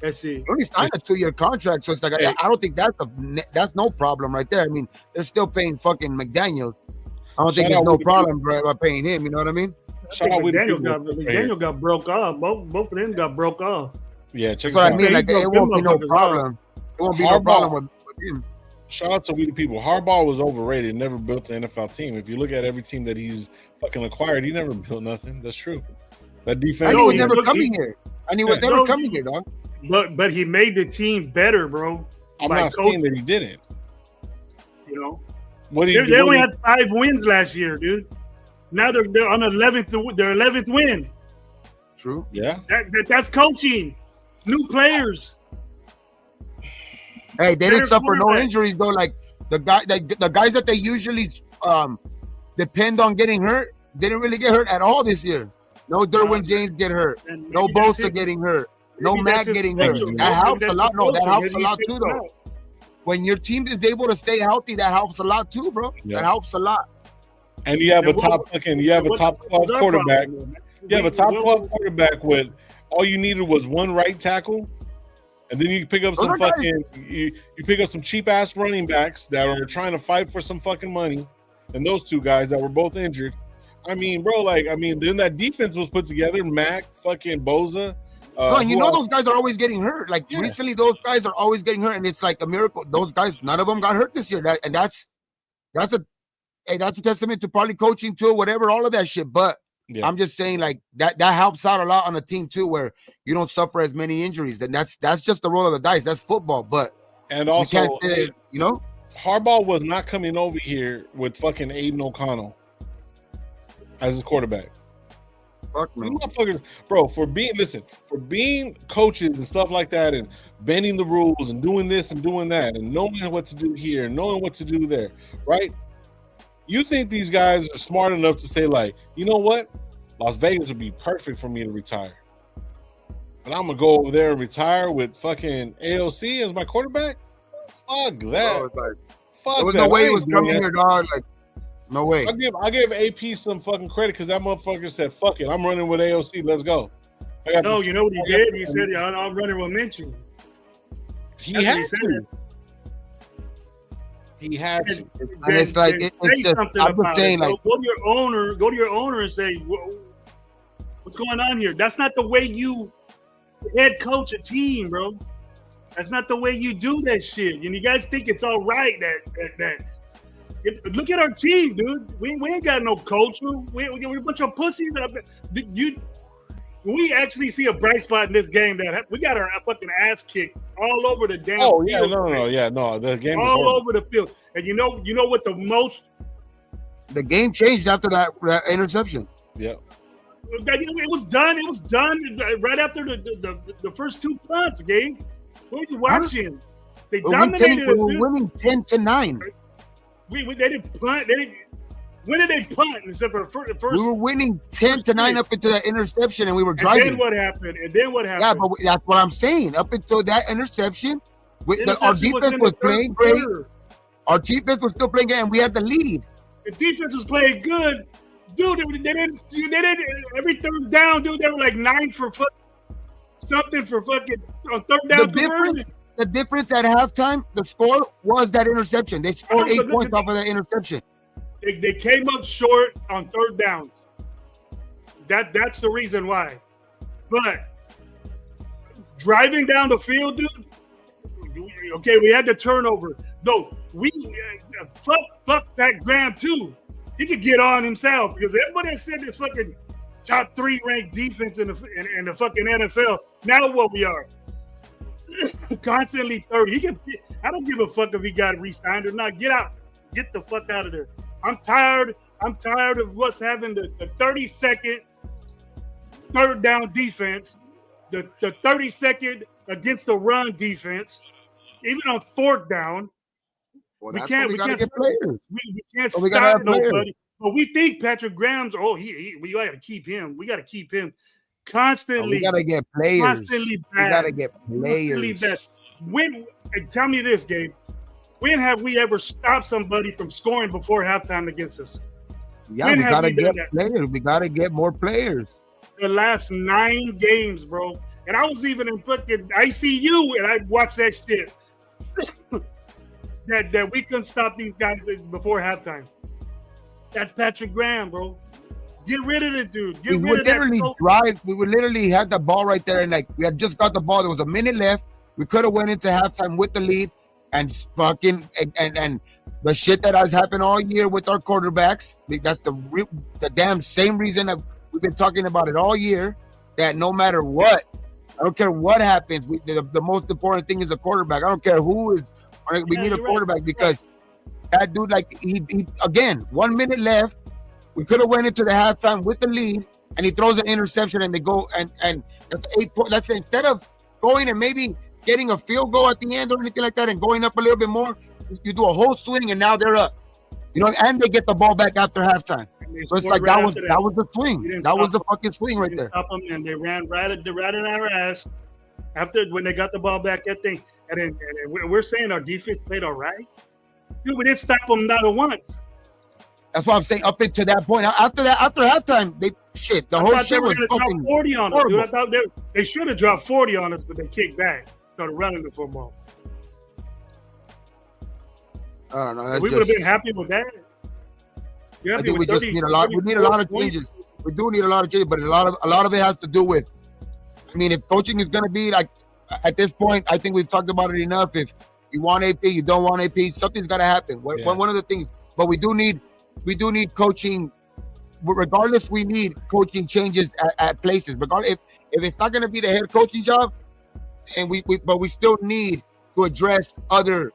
let's see." They only signed a 2-year contract, so it's like I don't think that's no problem right there. I mean, they're still paying fucking McDaniels. I don't think there's no problem by paying him. You know what I mean? Daniel got broke off. Both of them got broke off. Yeah, check that's what I mean. Like it won't be no problem. It won't be no problem with him. Shout out to we the people. Harbaugh was overrated. Never built an NFL team. If you look at every team that he's fucking acquired, he never built nothing. That's true. That defense. And he was never coming here. And he was never coming here, dog. But he made the team better, bro. I'm not saying that he didn't. You know, they only had 5 wins last year, dude. Now they're on 11th. Their 11th win. True. Yeah. That's coaching. New players. Hey, they didn't suffer no injuries though. Like the guys that they usually depend on getting hurt didn't really get hurt at all this year. No Derwin James get hurt. No Bosa getting hurt. No Matt getting hurt. That helps a lot. No, that helps a lot too, though. When your team is able to stay healthy, that helps a lot too, bro. Yeah. That helps a lot. And you have a top 12 quarterback. You have a top 12 quarterback with all you needed was one right tackle. And then you pick up some you pick up some cheap ass running backs that are trying to fight for some fucking money, and those 2 guys that were both injured. I mean, bro, then that defense was put together. Mac, fucking Bosa. And you know those guys are always getting hurt. Like recently, those guys are always getting hurt, and it's like a miracle. Those guys, none of them got hurt this year. That's a testament to probably coaching too, whatever, all of that shit. But yeah. I'm just saying, like that helps out a lot on a team too, where you don't suffer as many injuries. Then that's just the roll of the dice. That's football. But and also, you know, Harbaugh was not coming over here with fucking Aiden O'Connell as a quarterback. Fuck me, bro. For being coaches and stuff like that, and bending the rules and doing this and doing that, and knowing what to do here and knowing what to do there, right? You think these guys are smart enough to say, like, you know what? Las Vegas would be perfect for me to retire. But I'm going to go over there and retire with fucking AOC as my quarterback? Fuck that. There was no way he was coming here, dog. Like, no way. I give AP some fucking credit because that motherfucker said, fuck it. I'm running with AOC. Let's go. No, you know what he did? He said, I'm running with Minshew. He had to. He had to. And it's like it's just, I'm just saying, like, go to your owner and say, what's going on here? That's not the way you head coach a team, bro. That's not the way you do that shit. And you guys think it's all right that look at our team, dude. We ain't got no culture. We're a bunch of pussies. We actually see a bright spot in this game that we got our fucking ass kicked all over the damn field. No. The game all over the field. And you know what the game changed after that interception. Yeah. It was done. It was done right after the first 2 punts, Gabe. What were you watching? They dominated us. We were winning 10-9. They didn't punt. When did they punt? Except for the first. We were winning 10-9 up into that interception, and we were driving. And then what happened? Yeah, but that's what I'm saying. Up until that interception, our defense was playing great. Our defense was still playing good, and we had the lead. The defense was playing good, dude. They didn't every third down, dude. They were like 9 for something for fucking on third down conversion. The difference at halftime, the score was that interception. They scored 8 points off of that interception. They came up short on third downs. That's the reason why. But driving down the field, dude. Okay, we had the turnover. Though fuck that Graham too. He could get on himself because everybody said this fucking top 3 ranked defense in the fucking NFL. Now what we are. Constantly 30. I don't give a fuck if he got re-signed or not. Get out. Get the fuck out of there. I'm tired of what's having the 30-second third down defense, the 30-second against the run defense, even on fourth down. Well, we can't get players. We can't so we stop nobody. But we think Patrick Graham's. We got to keep him. We got to keep him constantly. We got to get players. Constantly bad. We got to get players. Bad. Tell me this, Gabe. When have we ever stopped somebody from scoring before halftime against us? Yeah, we got to get players. We got to get more players. The last 9 games, bro. And I was even in fucking ICU and I watched that shit. that we couldn't stop these guys before halftime. That's Patrick Graham, bro. Get rid of the dude. We would literally had the ball right there, and like we had just got the ball. There was a minute left. We could have went into halftime with the lead, and fucking and the shit that has happened all year with our quarterbacks. That's the damn same reason that we've been talking about it all year. That no matter what, I don't care what happens. The most important thing is the quarterback. I don't care who is. We need a quarterback because that dude, like he again, 1 minute left. We could have went into the halftime with the lead, and he throws an interception, and they go and that's 8 points. That's instead of going and maybe getting a field goal at the end or anything like that, and going up a little bit more, you do a whole swing, and now they're up. And they get the ball back after halftime. So it's like that was the swing. That was the fucking swing right there. Stop them, and they ran right in our ass after when they got the ball back. That thing. And then we're saying our defense played all right. Dude, we didn't stop them not once. That's what I'm saying. Up until that point, after halftime, the whole shit was fucking 40 on us, dude. I thought they should have dropped 40 on us, but they kicked back, started running the football. I don't know. We would have been happy with that. I think we just need a lot. We need a lot of changes. We do need a lot of changes, but a lot of it has to do with. I mean, if coaching is going to be like. At this point, I think we've talked about it enough. If you want AP, you don't want AP, something's got to happen. One of the things, but we do need coaching. Regardless, we need coaching changes at places. Regardless, if it's not going to be the head coaching job, and but we still need to address other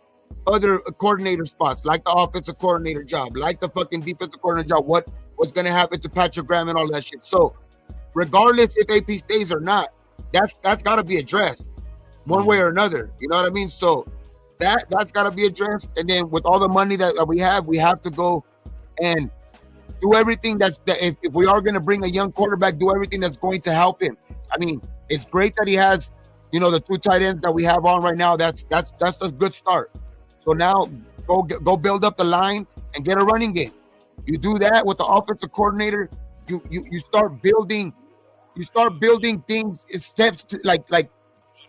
coordinator spots, like the offensive coordinator job, like the fucking defensive coordinator job. What's going to happen to Patrick Graham and all that shit? So, regardless if AP stays or not, that's got to be addressed. One way or another, you know what I mean? So that's got to be addressed. And then with all the money that we have to go and do everything if we are going to bring a young quarterback, do everything that's going to help him. I mean, it's great that he has, the 2 tight ends that we have on right now. That's a good start. So now go build up the line and get a running game. You do that with the offensive coordinator. You start building things, steps to like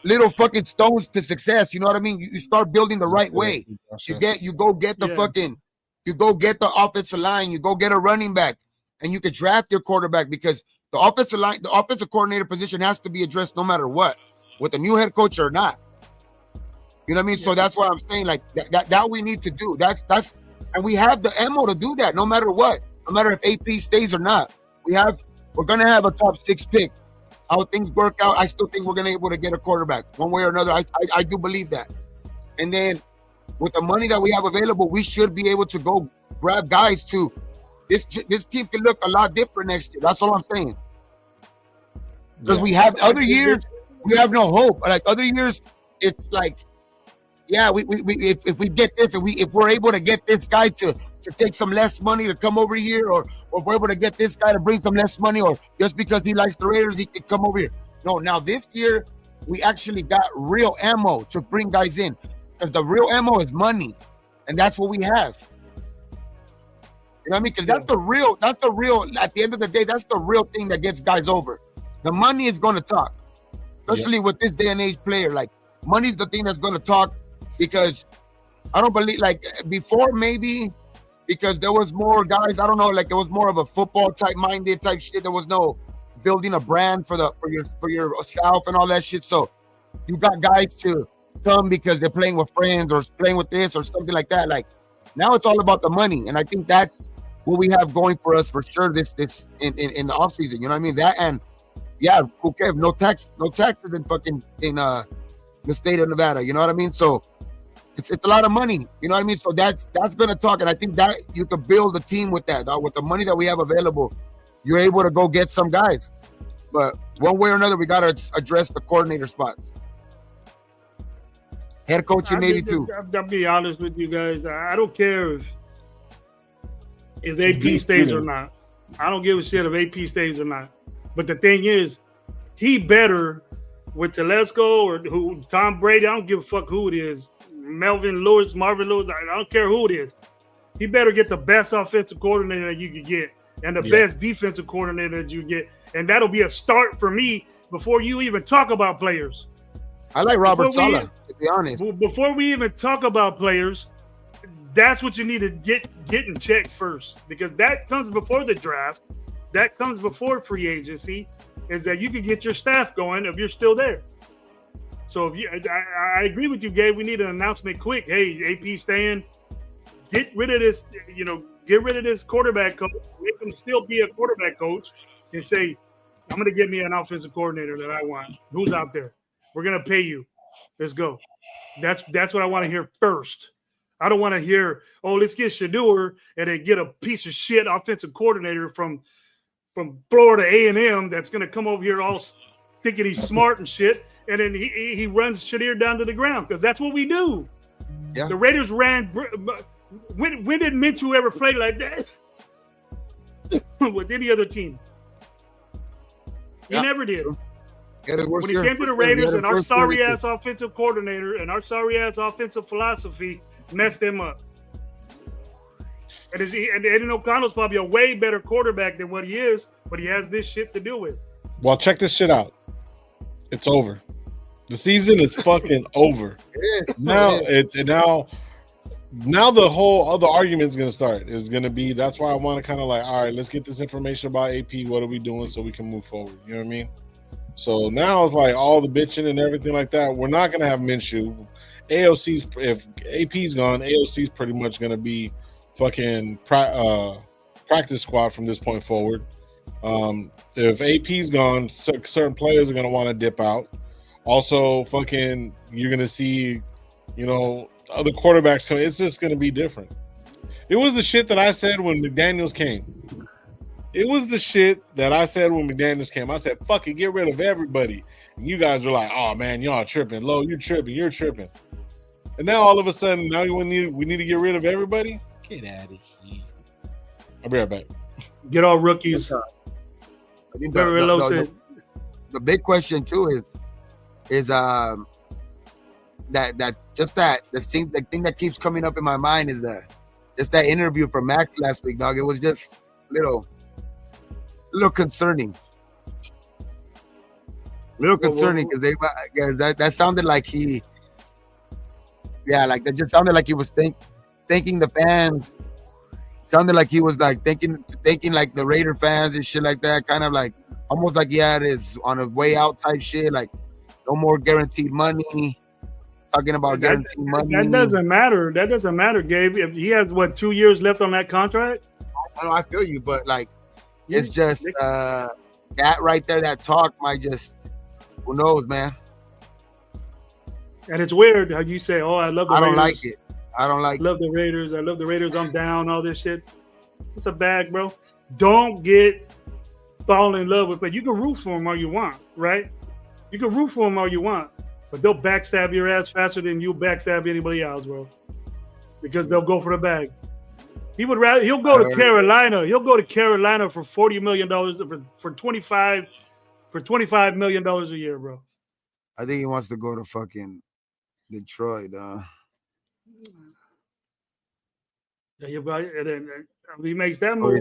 little fucking stones to success. You know what I mean? You start building the right way. You go get the offensive line, you go get a running back, and you can draft your quarterback because the offensive coordinator position has to be addressed no matter what, with a new head coach or not. You know what I mean? So that's what I'm saying. Like that we need to do. And we have the ammo to do that no matter what. No matter if AP stays or not. We're gonna have a top 6 pick. How things work out, I still think we're gonna be able to get a quarterback one way or another. I do believe that. And then with the money that we have available, we should be able to go grab guys too. This team can look a lot different next year. That's all I'm saying. Because we have other years, we have no hope. Like other years, it's like, yeah, we if we get this, and if we're able to get this guy to take some less money to come over here, or if we're able to get this guy to bring some less money, or just because he likes the Raiders, he can come over here. No, now this year, we actually got real ammo to bring guys in, because the real ammo is money, and that's what we have. You know what I mean? Because that's the real, at the end of the day, that's the real thing that gets guys over. The money is going to talk, especially with this day and age player. Like, money's the thing that's going to talk, because I don't believe, like, before maybe, because there was more guys, I don't know, like it was more of a football type minded type shit. There was no building a brand for yourself and all that shit. So you got guys to come because they're playing with friends or playing with this or something like that. Like now it's all about the money. And I think that's what we have going for us for sure this in the off season. You know what I mean? That, and yeah, okay, no taxes in fucking in the state of Nevada. You know what I mean? So It's a lot of money. You know what I mean? So that's gonna talk, and I think that you could build a team with that. With the money that we have available, you're able to go get some guys. But one way or another, we gotta address the coordinator spots. Head coaching maybe too. I'll be honest with you guys. I don't care if AP stays or not. I don't give a shit if AP stays or not. But the thing is, he better with Telesco or who Tom Brady. I don't give a fuck who it is. Marvin Lewis. I don't care who it is. He better get the best offensive coordinator that you can get and the best defensive coordinator that you get, and that'll be a start for me before you even talk about players. I like Robert Saleh, to be honest. Before we even talk about players, that's what you need to get in check first, because that comes before the draft. That comes before free agency, is that you can get your staff going if you're still there. So I agree with you, Gabe. We need an announcement quick. Hey, AP staying. Get rid of this, get rid of this quarterback coach. Make him still be a quarterback coach and say, I'm going to get me an offensive coordinator that I want. Who's out there? We're going to pay you. Let's go. That's what I want to hear first. I don't want to hear, let's get Shador and then get a piece of shit offensive coordinator from Florida A&M that's going to come over here all thinking he's smart and shit, and then he runs Shador down to the ground, because that's what we do. Yeah. The Raiders ran. When did Minshew ever play like that with any other team? He never did. When he came to the Raiders, and our sorry-ass offensive coordinator and our sorry-ass offensive philosophy messed him up. And Aiden O'Connell's probably a way better quarterback than what he is, but he has this shit to deal with. Well, check this shit out. It's over. The season is fucking over. Now the whole other argument is going to start. Is going to be, that's why I want to kind of like, all right, let's get this information about AP. What are we doing so we can move forward? You know what I mean? So now it's like all the bitching and everything like that. We're not going to have Minshew. AOC's, if AP's gone, AOC's pretty much going to be fucking practice squad from this point forward. If AP's gone, certain players are going to want to dip out. Also, fucking, you're going to see, other quarterbacks coming. It's just going to be different. It was the shit that I said when McDaniels came. I said, fuck it, get rid of everybody. And you guys were like, oh, man, y'all tripping. Low, you're tripping. And now all of a sudden, we need to get rid of everybody? Get out of here. I'll be right back. Get all rookies. I think the big question, too, is the thing that keeps coming up in my mind is that interview from Max last week, dog. It was just little concerning. Because that sounded like that just sounded like he was thanking the fans. Sounded like he was like thinking like the Raider fans and shit like that, kind of like almost like he had his on a way out type shit, like no more guaranteed money. Talking about guaranteed money. That doesn't matter. Gabe. If he has 2 years left on that contract. I feel you, but like it's just that right there, that talk might just, who knows, man. And it's weird how you say, I love the Raiders. I don't like it. Love the Raiders. I love the Raiders. I'm down, all this shit. It's a bag, bro. Don't fall in love with, but you can root for them all you want, right? You can root for them all you want, but they'll backstab your ass faster than you backstab anybody else, bro. Because they'll go for the bag. He'll go to Carolina. He'll go to Carolina for $40 million for $25 million a year, bro. I think he wants to go to fucking Detroit. Yeah, he makes that move.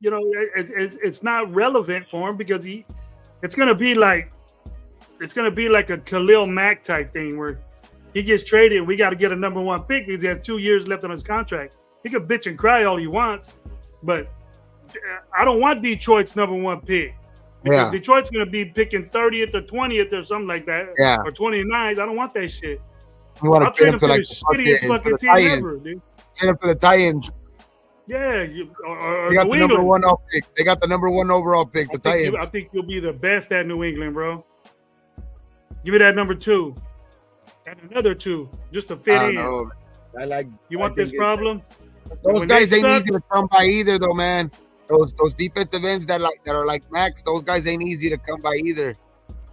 It's not relevant for him because it's gonna be like a Khalil Mack type thing where he gets traded. We got to get a number 1 pick because he has 2 years left on his contract. He can bitch and cry all he wants, but I don't want Detroit's number 1 pick because Detroit's gonna be picking 30th or 20th or something like that, or 29th. I don't want that shit. You want to trade him to like the shittiest fucking team ever, dude. Trade him for the Titans. Yeah, they got the number 1 overall pick. They got the number 1 overall pick. The Titans. I think you'll be the best at New England, bro. Give me that number 2. and another 2 just to I fit don't in. know. You I want think this problem? those When guys they ain't suck, easy to come by either, though, man. Those defensive ends that are like Max, those guys ain't easy to come by either.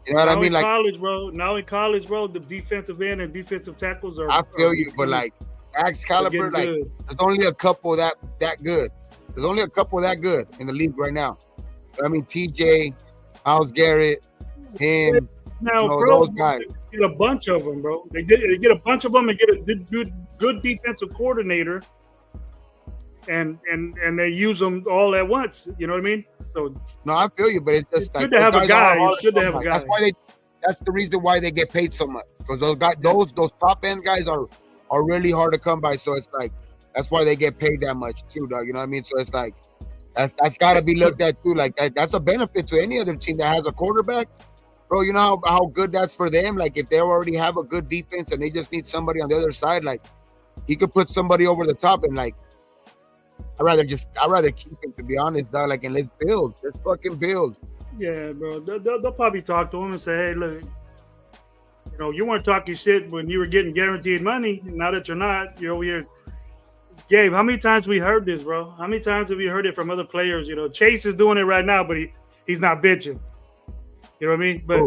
You know what I now mean? in Like, college, bro. Now in college, bro, the defensive end and defensive tackles I feel you, but becoming like Max they're caliber, getting like good. there's only a couple that good. There's only a couple that good in the league right now. I mean, TJ, Miles Garrett, him, Now, you know, bro, those guys. they get a bunch of them, bro. They get a bunch of them and get a good defensive coordinator, and they use them all at once. You know what I mean? So No, I feel you, but it's it's just good like to those have a guys guy. are hard It's good to come have a by. guy. That's why that's the reason why they get paid so much. Because those guys, those top end guys are really hard to come by. So it's like that's why they get paid that much too, dog. You know what I mean? So it's like that's got to be looked at too. Like that's a benefit to any other team that has a quarterback, bro. You know how good that's for them. Like if they already have a good defense and they just need somebody on the other side, like he could put somebody over the top and like. I'd rather keep him, to be honest, dog. Like, and let's fucking build. Yeah, bro. They'll probably talk to him and say, "Hey, look, you know, you weren't talking shit when you were getting guaranteed money. Now that you're not, you're over here." Gabe, how many times we heard this, bro? How many times have we heard it from other players? You know, Chase is doing it right now, but he's not bitching. You know what I mean? But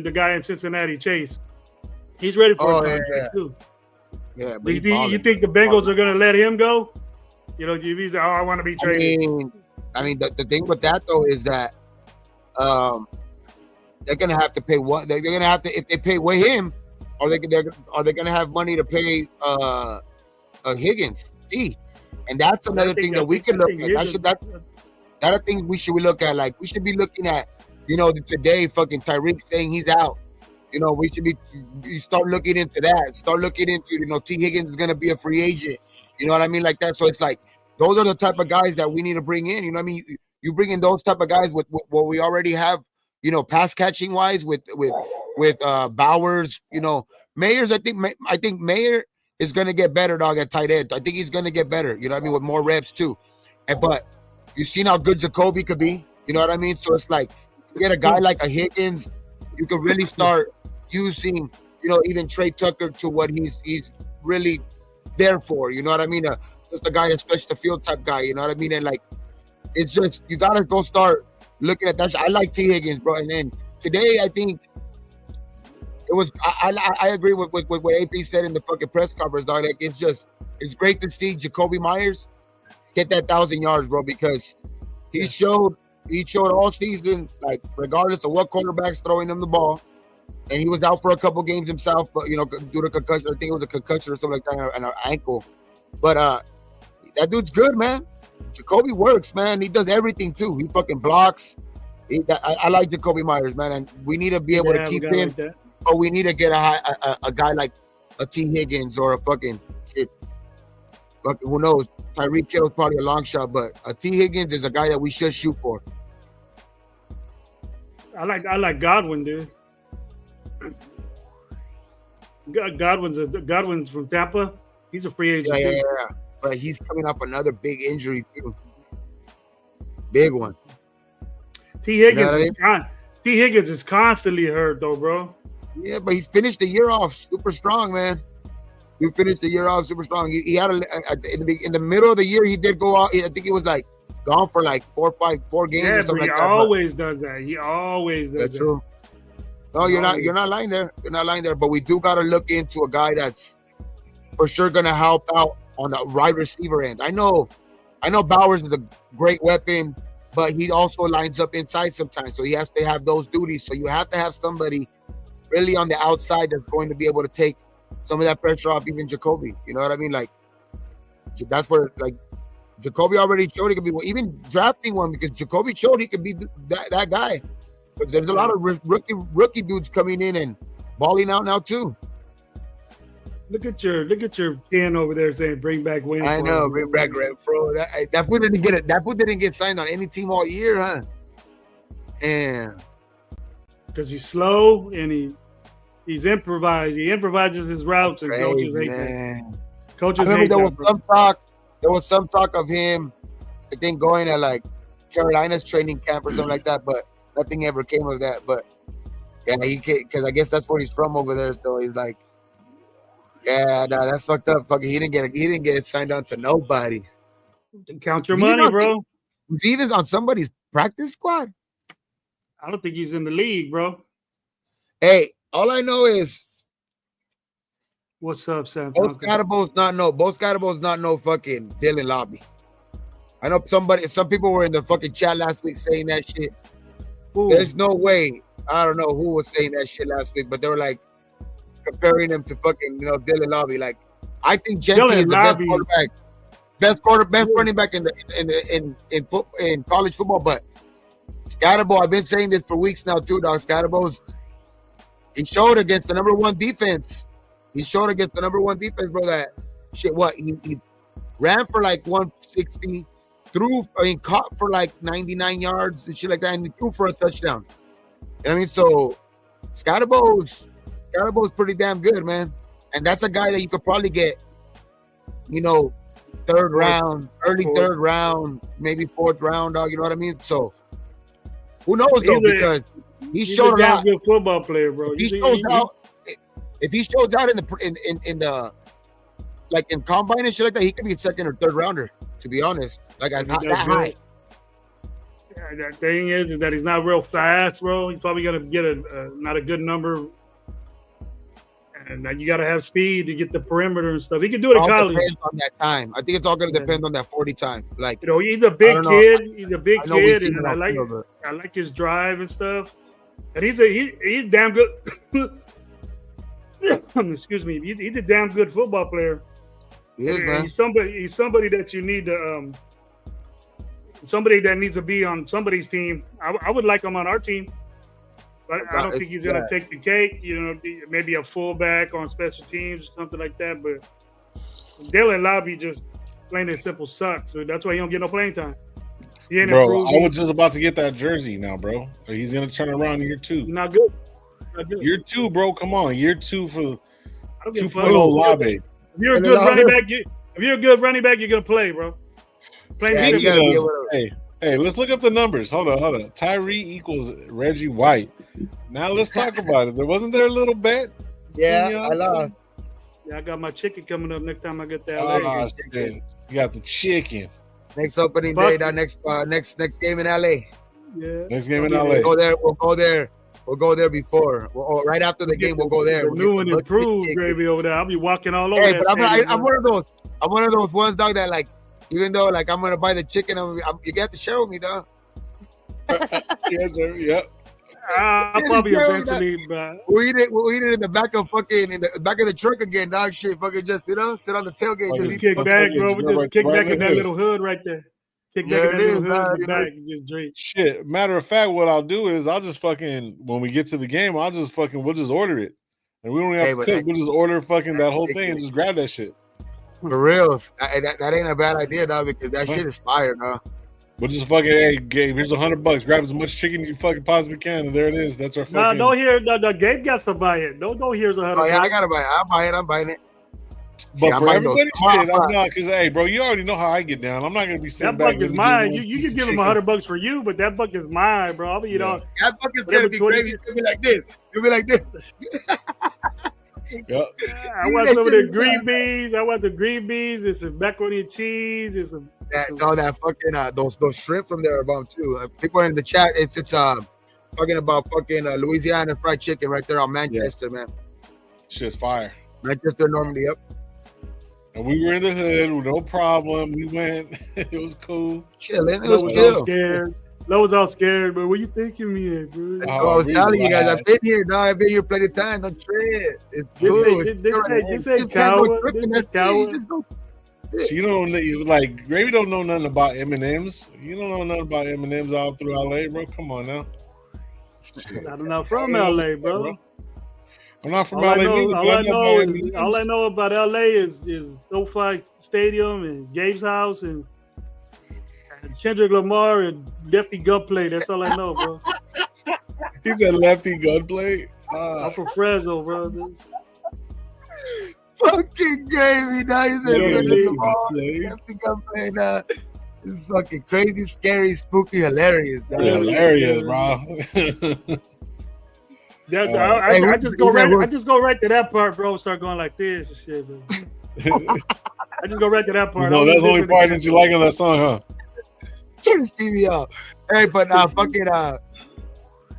the guy in Cincinnati, Chase, he's ready for a contract too. Yeah, but you think the Bengals are going to let him go? You know, he's like, "Oh, I want to be traded." I mean, the thing with that though is that they're gonna have to pay what they're gonna have to if they pay with him, are they gonna have money to pay Higgins? And that's another thing that we can look at. That's a thing we should look at. Like we should be looking at, you know, today fucking Tyreek saying he's out. You know, you start looking into that. Start looking into, you know, T. Higgins is gonna be a free agent. You know what I mean? Like that. So it's like those are the type of guys that we need to bring in. You know what I mean? You bring in those type of guys with what we already have, you know, pass catching wise with Bowers, you know, Mayers. I think Mayer is gonna get better, dog, at tight end. I think he's gonna get better. You know what I mean? With more reps too. But you've seen how good Jacoby could be. You know what I mean? So it's like you get a guy like a Higgins, you could really start using, you know, even Trey Tucker to what he's really there for. You know what I mean? Just a guy that stretch the field type guy. You know what I mean? And like, it's just you gotta go start looking at that. I like T. Higgins, bro. And then today, I think it was. I agree with what AP said in the fucking press conference, dog. Like it's great to see Jacoby Myers get that 1,000 yards, bro, because he showed all season, like regardless of what quarterback's throwing him the ball. And he was out for a couple games himself, but you know, due to concussion, I think it was a concussion or something like that, and an ankle. But that dude's good, man. Jacoby works, man. He does everything too. He fucking blocks. I like Jacoby Myers, man, and we need to be able to keep him. Like, but we need to get a guy like a T. Higgins or a fucking shit. Who knows? Tyreek Hill's probably a long shot, but a T. Higgins is a guy that we should shoot for. I like Godwin, dude. Godwin's from Tampa. He's a free agent. Yeah. But he's coming off another big injury too. Big one. T. Higgins is constantly hurt though, bro. Yeah, but he's finished the year off super strong, man. He finished the year off super strong. He had in the middle of the year he did go out. I think he was like gone for like 4 games or something like that. Always does that. He always does that. True. No, you're not lying there. You're not lying there. But we do got to look into a guy that's for sure gonna help out on the wide receiver end. I know Bowers is a great weapon, but he also lines up inside sometimes, so he has to have those duties. So you have to have somebody really on the outside that's going to be able to take some of that pressure off even Jacoby. You know what I mean? Like that's where like Jacoby already showed he could be even drafting one because Jacoby showed he could be that guy. But there's a lot of rookie dudes coming in and balling out now too. Look at your pen over there saying bring back Wayne. I know, bring back Renfro. That fool didn't get it. That fool didn't get signed on any team all year, huh? And because he's slow and he's improvised. He improvises his routes and coaches hate that. Coaches hate that. There was some talk of him, I think, going to like Carolina's training camp or something like that, but nothing ever came of that. But Yeah, he because I guess that's where he's from over there. So he's like, yeah, no, that's fucked up. Fucking, he didn't get signed on to nobody. Count your money, bro. Was he even on somebody's practice squad? I don't think he's in the league, bro. Hey, all I know is what's up, Sam? Both Scottabos not know fucking Dylan Lobby. I know some people were in the fucking chat last week saying that shit. Ooh. There's no way. I don't know who was saying that shit last week, but they were like comparing him to fucking Dylan Lobby. Like, I think Genty is the best quarterback, best running back in college football. But Scattabo, I've been saying this for weeks now too, dog. Scattabo's he showed against the number one defense. He showed against the number one defense, bro. That shit. What he ran for like 160, caught for like 99 yards and shit like that, and he threw for a touchdown. You know what I mean? So Scattabo's pretty damn good, man. And that's a guy that you could probably get, third round, third round, maybe fourth round, dog. You know what I mean? So who knows though? Because he showed a lot. Good football player, bro. If he shows out in combine and shit like that, he could be a second or third rounder. To be honest, like not that high. Yeah, the thing is that he's not real fast, bro. He's probably gonna get not a good number, and you got to have speed to get the perimeter and stuff. He can do it in college. Depends on that time. I think it's all gonna depend on that 40 time. Like he's a big kid. He's a big kid, and I like his drive and stuff. And he's damn good. Excuse me. He's a damn good football player. He is, man. He's somebody that you need to somebody that needs to be on somebody's team. I would like him on our team, but I don't think he's gonna take the cake. Maybe a fullback on special teams or something like that. But Dylan Lobby just plain and simple sucks. So that's why he don't get no playing time. Bro, I was just about to get that jersey now, bro. He's gonna turn around year 2. Not good. Year 2, bro. Come on, year 2 for 2.0 Lobby. If you're a good running back, you're gonna play, bro. Hey, let's look up the numbers. Hold on. Tyree equals Reggie White. Now let's talk about it. Wasn't there a little bet? Yeah, I lost. Yeah, I got my chicken coming up next time I get that. You got the chicken. Next opening day, next game in LA. Yeah. Next game in LA. We'll go there before. Right after the game, we'll go there. New and improved gravy over there. I'll be walking all over. Hey, but I'm one of those. I'm one of those ones, dog. That like, even though like I'm gonna buy the chicken, you got to share with me, dog. Yep. I'll probably eventually. We'll eat it in the back of the truck again, dog. Shit, fucking just sit on the tailgate. Just kick back, bro. We just kick back in that little hood right there. Kick back in that little hood in the back and just drink. Shit. Matter of fact, what I'll do is I'll just fucking when we get to the game, we'll just order it, and we don't even have to cook. We'll just order fucking that whole thing and just grab that shit. For reals, that ain't a bad idea, dog. Because that shit is fire, dog. We'll just fucking, hey, Gabe, here's $100. Grab as much chicken as you fucking possibly can, and there it is. That's our fucking. Nah, don't hear. No, Gabe got to buy it. Don't here's $100. Oh yeah, I gotta buy it. I'll buy it. I'm buying it. But for everybody's shit, I'm not, because hey, bro, you already know how I get down. I'm not gonna be sitting back. That buck is mine. You can give him $100 for you, but that buck is mine, bro. I'll be, that buck is gonna be crazy. It's gonna be like this. It'll be like this. Yep. I want some of the green beans. I want the green beans. It's some macaroni and cheese. It's some. That fucking those shrimp from there about too. People in the chat, it's talking about fucking Louisiana fried chicken right there on Manchester, man. Shit's fire. Manchester, Normandy, yep. And we were in the hood, no problem. We went. It was cool. Chilling. It was chill. Scared. Lo was all scared, but what you thinking me at, bro? I was telling you guys, I've been here, dog. I've been here plenty of times. Don't tread. It's cool. This ain't coward. This ain't coward. So you don't like Gravy don't know nothing about M&Ms. You don't know nothing about M&Ms all through LA, bro. Come on now. I'm not from LA, bro. I'm not from LA. All I know about LA is SoFi Stadium and Gabe's house and Kendrick Lamar and Lefty Gunplay. That's all I know, bro. He said Lefty Gunplay. I'm from Fresno, bro. Fucking Gravy, now he's Lefty Gunplay, now. This is fucking crazy, scary, spooky, hilarious. Hilarious, bro. I just go right to that part, bro. Start going like this and shit, bro. I just go right to that part. No, that's the only part that you like on that song, huh? Turn Stevie up. Hey, but fucking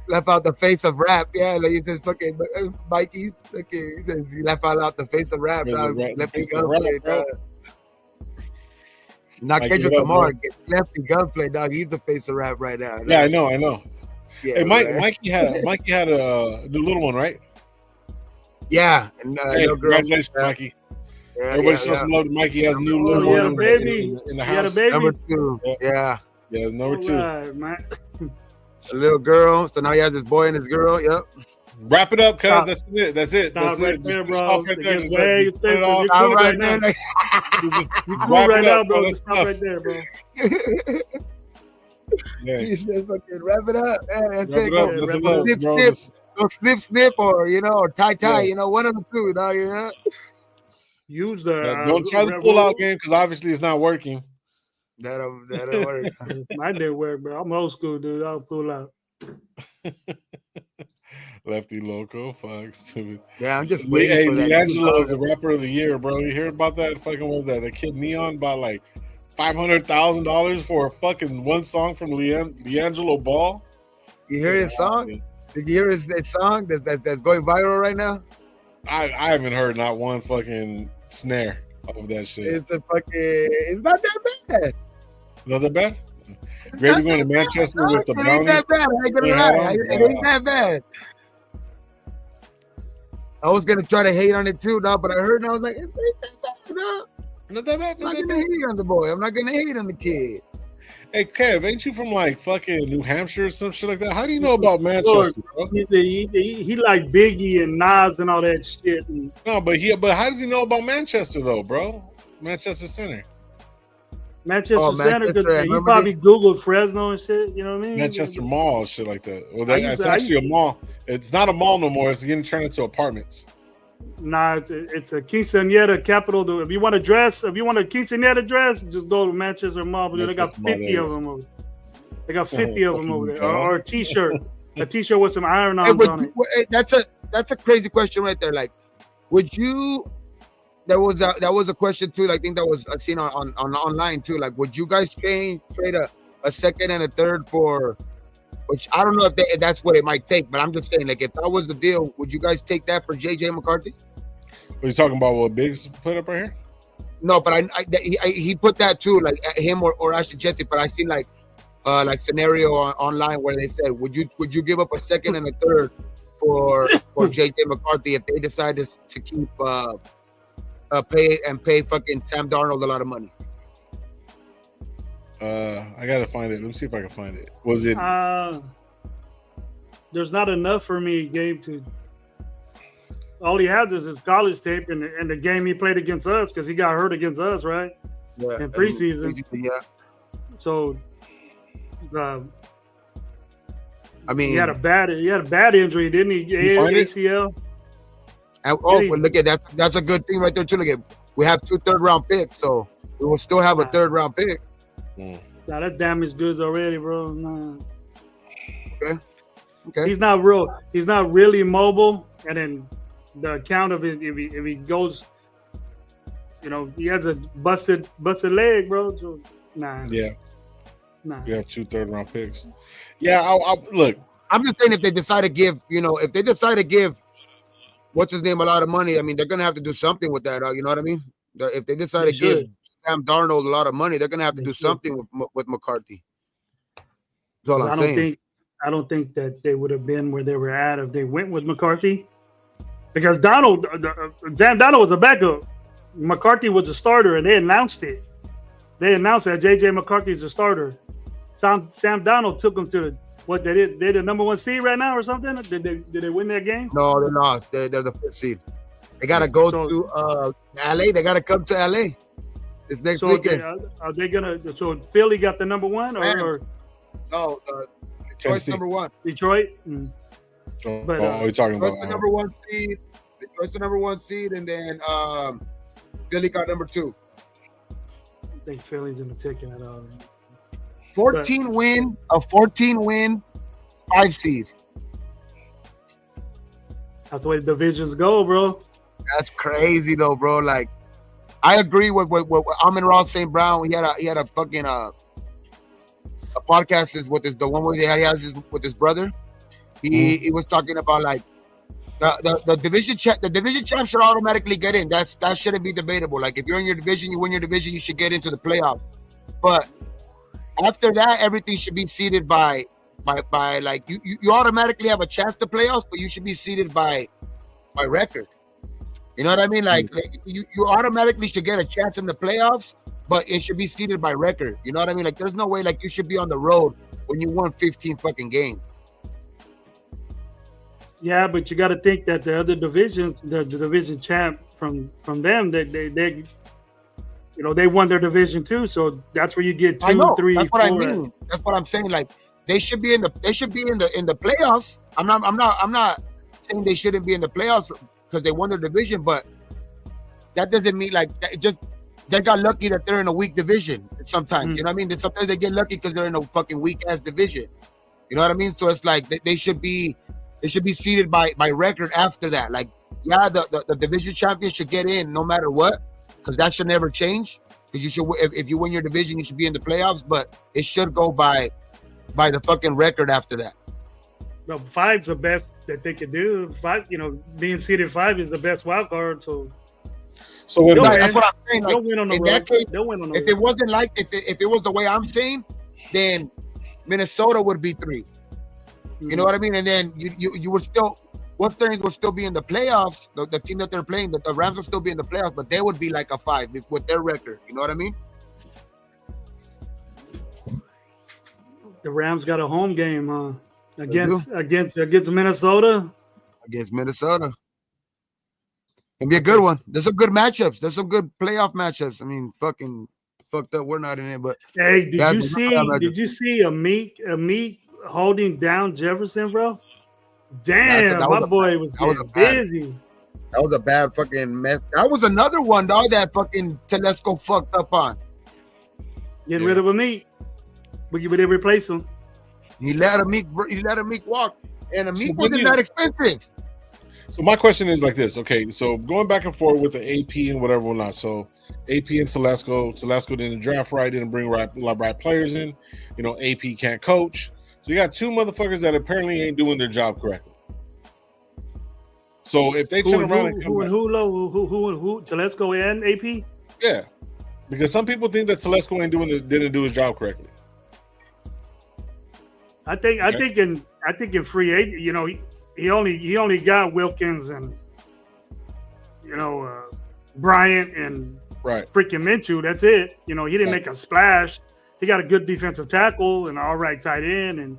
left out the face of rap. Yeah, like he says fucking Mikey. Okay, he says he left out the face of rap. Lefty gunplay, dog. Not Kendrick Lamar. Lefty gunplay, dog. He's the face of rap right now. Dog. Yeah, I know. Yeah, hey, Mikey had a new little one, right? Yeah. And, hey, congratulations, Mikey. Yeah, everybody show some love to Mikey. He has a new little one in the house. He had a baby. Number 2. Yeah. Yeah, number 2. Right, a little girl. So now he has this boy and his girl. Yep. Wrap it up, cuz. That's it. That's right it. there, bro. Right there. You cool right now. You cool right now, bro. Just stop right there, bro. Yeah. He says, "Fucking wrap it up." Go snip, or or tie. One of the two. Use the. Don't try the pull-out game because obviously it's not working. That'll work. Mine didn't work, bro. I'm old school, dude. I'll pull out. Lefty Loco, fuck, stupid. Yeah, I'm just waiting for that. D'Angelo is the rapper of the year, bro. You hear about that? Fucking what was that? The kid Neon bought like $500,000 for a fucking one song from D'Angelo Ball. You hear his song? Did you hear his song that's going viral right now? I haven't heard not one fucking snare of that shit. It's not that bad. Not that bad? Grady going to Manchester with the brownie? It ain't that bad. I ain't gonna lie. It ain't that bad. I was gonna try to hate on it too, dog, but I heard and I was like, it ain't that bad, dog. Not that bad. I'm not gonna hate on the boy. I'm not gonna hate on the kid. Hey, Kev, ain't you from like fucking New Hampshire or some shit like that? How do you know about Manchester, bro? He like Biggie and Nas and all that shit. No, but how does he know about Manchester though, bro? Manchester Center. Manchester Center, because he probably Googled Fresno and shit. You know what I mean? Manchester Mall, shit like that. Well, it's actually a mall. It's not a mall no more. It's getting turned into apartments. Nah, it's a quinceañera capital. If you want a quinceañera dress, just go to Manchester Mall. Because they got 50 of them over there. They got 50 of them over there. Or a T-shirt. A T-shirt with some iron-ons on it. That's a crazy question right there. Like, would you... That was a question too. I think that was seen on online too. Like, would you guys trade a second and a third for? Which I don't know if that's what it might take, but I'm just saying, like, if that was the deal, would you guys take that for JJ McCarthy? Are you talking about what Biggs put up right here? No, but he put that too, like him or Ashley Jetty. But I seen like scenario online where they said, would you give up a second and a third for JJ McCarthy if they decided to keep pay fucking Sam Darnold a lot of money? I gotta find it. Let me see if I can find it. Was it? There's not enough for me, Gabe. All he has is his college tape and the game he played against us because he got hurt against us, right? Yeah. In preseason. Yeah. So, I mean, he had a bad injury, didn't he? ACL. Look at that. That's a good thing right there too. Look at, we have 2 third-round picks, so we will still have a third-round pick. Nah, that damaged goods already, bro. Nah. Okay. He's not really mobile, and then the account of his if he goes, he has a busted leg, bro. So nah. Yeah. Nah. You have 2 third-round picks. Yeah. I'll look. I'm just saying, if they decide to give, what's his name, a lot of money, I mean, they're gonna have to do something with that. You know what I mean? If they decide to give Sam Darnold a lot of money, they're gonna have to do something with McCarthy. That's all I'm saying. I don't think that they would have been where they were at if they went with McCarthy, because Sam Darnold was a backup. McCarthy was a starter, and they announced it. They announced that JJ McCarthy is a starter. Sam Darnold took them to they're the number 1 seed right now or something? Did they win that game? No, they're not. They're the 5th seed. They gotta go to LA. They gotta come to LA this next weekend. Are they gonna? So Philly got the number 1 or no? Detroit's number 1. Detroit. But what are you talking about? Detroit's the number 1 seed. Detroit's the number 1 seed, and then Philly got number 2. I think Philly's gonna take it all. 14 win 5 seed. That's the way the divisions go, bro. That's crazy though, bro. Like, I agree with what Amon Ross St. Brown. He had a fucking a podcast is with the one where he has his, with his brother. He was talking about like the division champ should automatically get in. That shouldn't be debatable. Like, if you're in your division, you win your division, you should get into the playoff. But after that, everything should be seeded by like you automatically have a chance to playoffs, but you should be seeded by record. You know what I mean? Like you automatically should get a chance in the playoffs, but it should be seeded by record. You know what I mean? Like, there's no way like you should be on the road when you won 15 fucking games. Yeah, but you got to think that the other divisions, the division champ from them, that they they won their division too. So that's where you get 2, 3, that's what 4. I mean. That's what I'm saying. Like, they should be in the playoffs. I'm not saying they shouldn't be in the playoffs because they won their division, but that doesn't mean like they got lucky that they're in a weak division sometimes. You know what I mean? Sometimes they get lucky because they're in a fucking weak ass division. You know what I mean? So it's like they should be seeded by record after that. Like, yeah, the division champion should get in no matter what, because that should never change. Because you should, if you win your division, you should be in the playoffs. But it should go by the fucking record after that. No, 5's the best that they could do. 5, being seeded 5 is the best wild card. So that's what I'm saying. Like, they'll win on the in road. that case, They'll win on the if road. it wasn't like if it was the way I'm saying, then Minnesota would be 3. You know what I mean? And then you would still, Western would still be in the playoffs. The team that they're playing, the Rams will still be in the playoffs, but they would be like a 5 with their record. You know what I mean? The Rams got a home game, huh? Against Minnesota. Against Minnesota. It'll be a good one. There's some good matchups. There's some good playoff matchups. I mean, fucking fucked up. We're not in it, but hey, did you see a meek holding down Jefferson, bro? Damn, my boy was busy. That was a bad fucking mess. That was another one, dog, that fucking Telesco fucked up on. Getting rid of a meek. But you would replace him. He let a meek walk. And a meek wasn't that expensive. So my question is like this. Okay, so going back and forth with the AP and whatever or not. So AP and Telesco didn't draft right, didn't bring right players in. AP can't coach. So you got 2 motherfuckers that apparently ain't doing their job correctly. So if they turn around and come back, who Telesco and AP? Yeah, because some people think that Telesco didn't do his job correctly. I think in free agent, he only got Wilkins and Bryant and freaking Minshew. That's it. He didn't make a splash. He got a good defensive tackle and an all right tight end.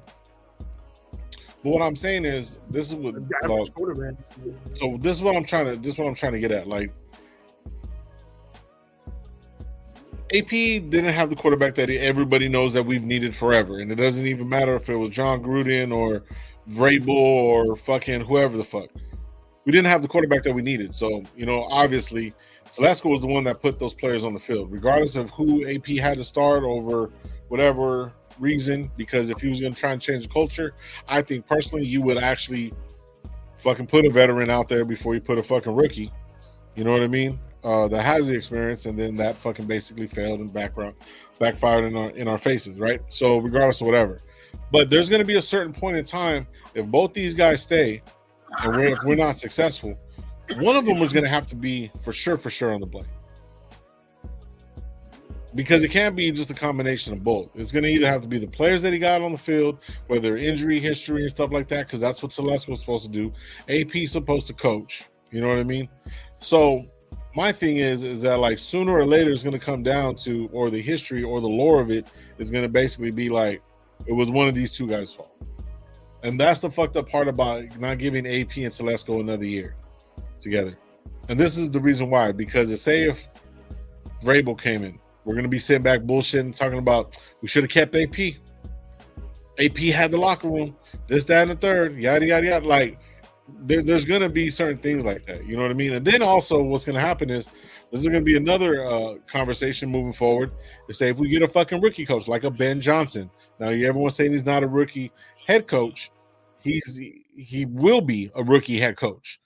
But what I'm saying is, this is what. So this is what I'm trying to get at. Like, AP didn't have the quarterback that everybody knows that we've needed forever, and it doesn't even matter if it was John Gruden or Vrabel or fucking whoever the fuck. We didn't have the quarterback that we needed. So obviously, Telesco was the one that put those players on the field, regardless of who AP had to start over whatever reason. Because if he was going to try and change the culture, I think personally you would actually fucking put a veteran out there before you put a fucking rookie. You know what I mean? That has the experience, and then that fucking basically failed and backfired in our faces, right? So regardless of whatever, but there's going to be a certain point in time if both these guys stay, and if we're not successful, one of them is going to have to be for sure on the blame, because it can't be just a combination of both. It's going to either have to be the players that he got on the field, whether injury history and stuff like that, because that's what Telesco was supposed to do. AP's supposed to coach. You know what I mean? So my thing is that like sooner or later it's going to come down to, or the history or the lore of it is going to basically be like, it was one of these 2 guys' fault. And that's the fucked up part about not giving AP and Telesco another year together. And this is the reason why, because say if Vrabel came in, we're going to be sitting back bullshitting, talking about we should have kept AP. AP had the locker room, this, that, and the third, yada, yada, yada. Like, there's going to be certain things like that. You know what I mean? And then also what's going to happen is there's going to be another conversation moving forward to say if we get a fucking rookie coach like a Ben Johnson. Now, everyone's saying he's not a rookie head coach. he will be a rookie head coach.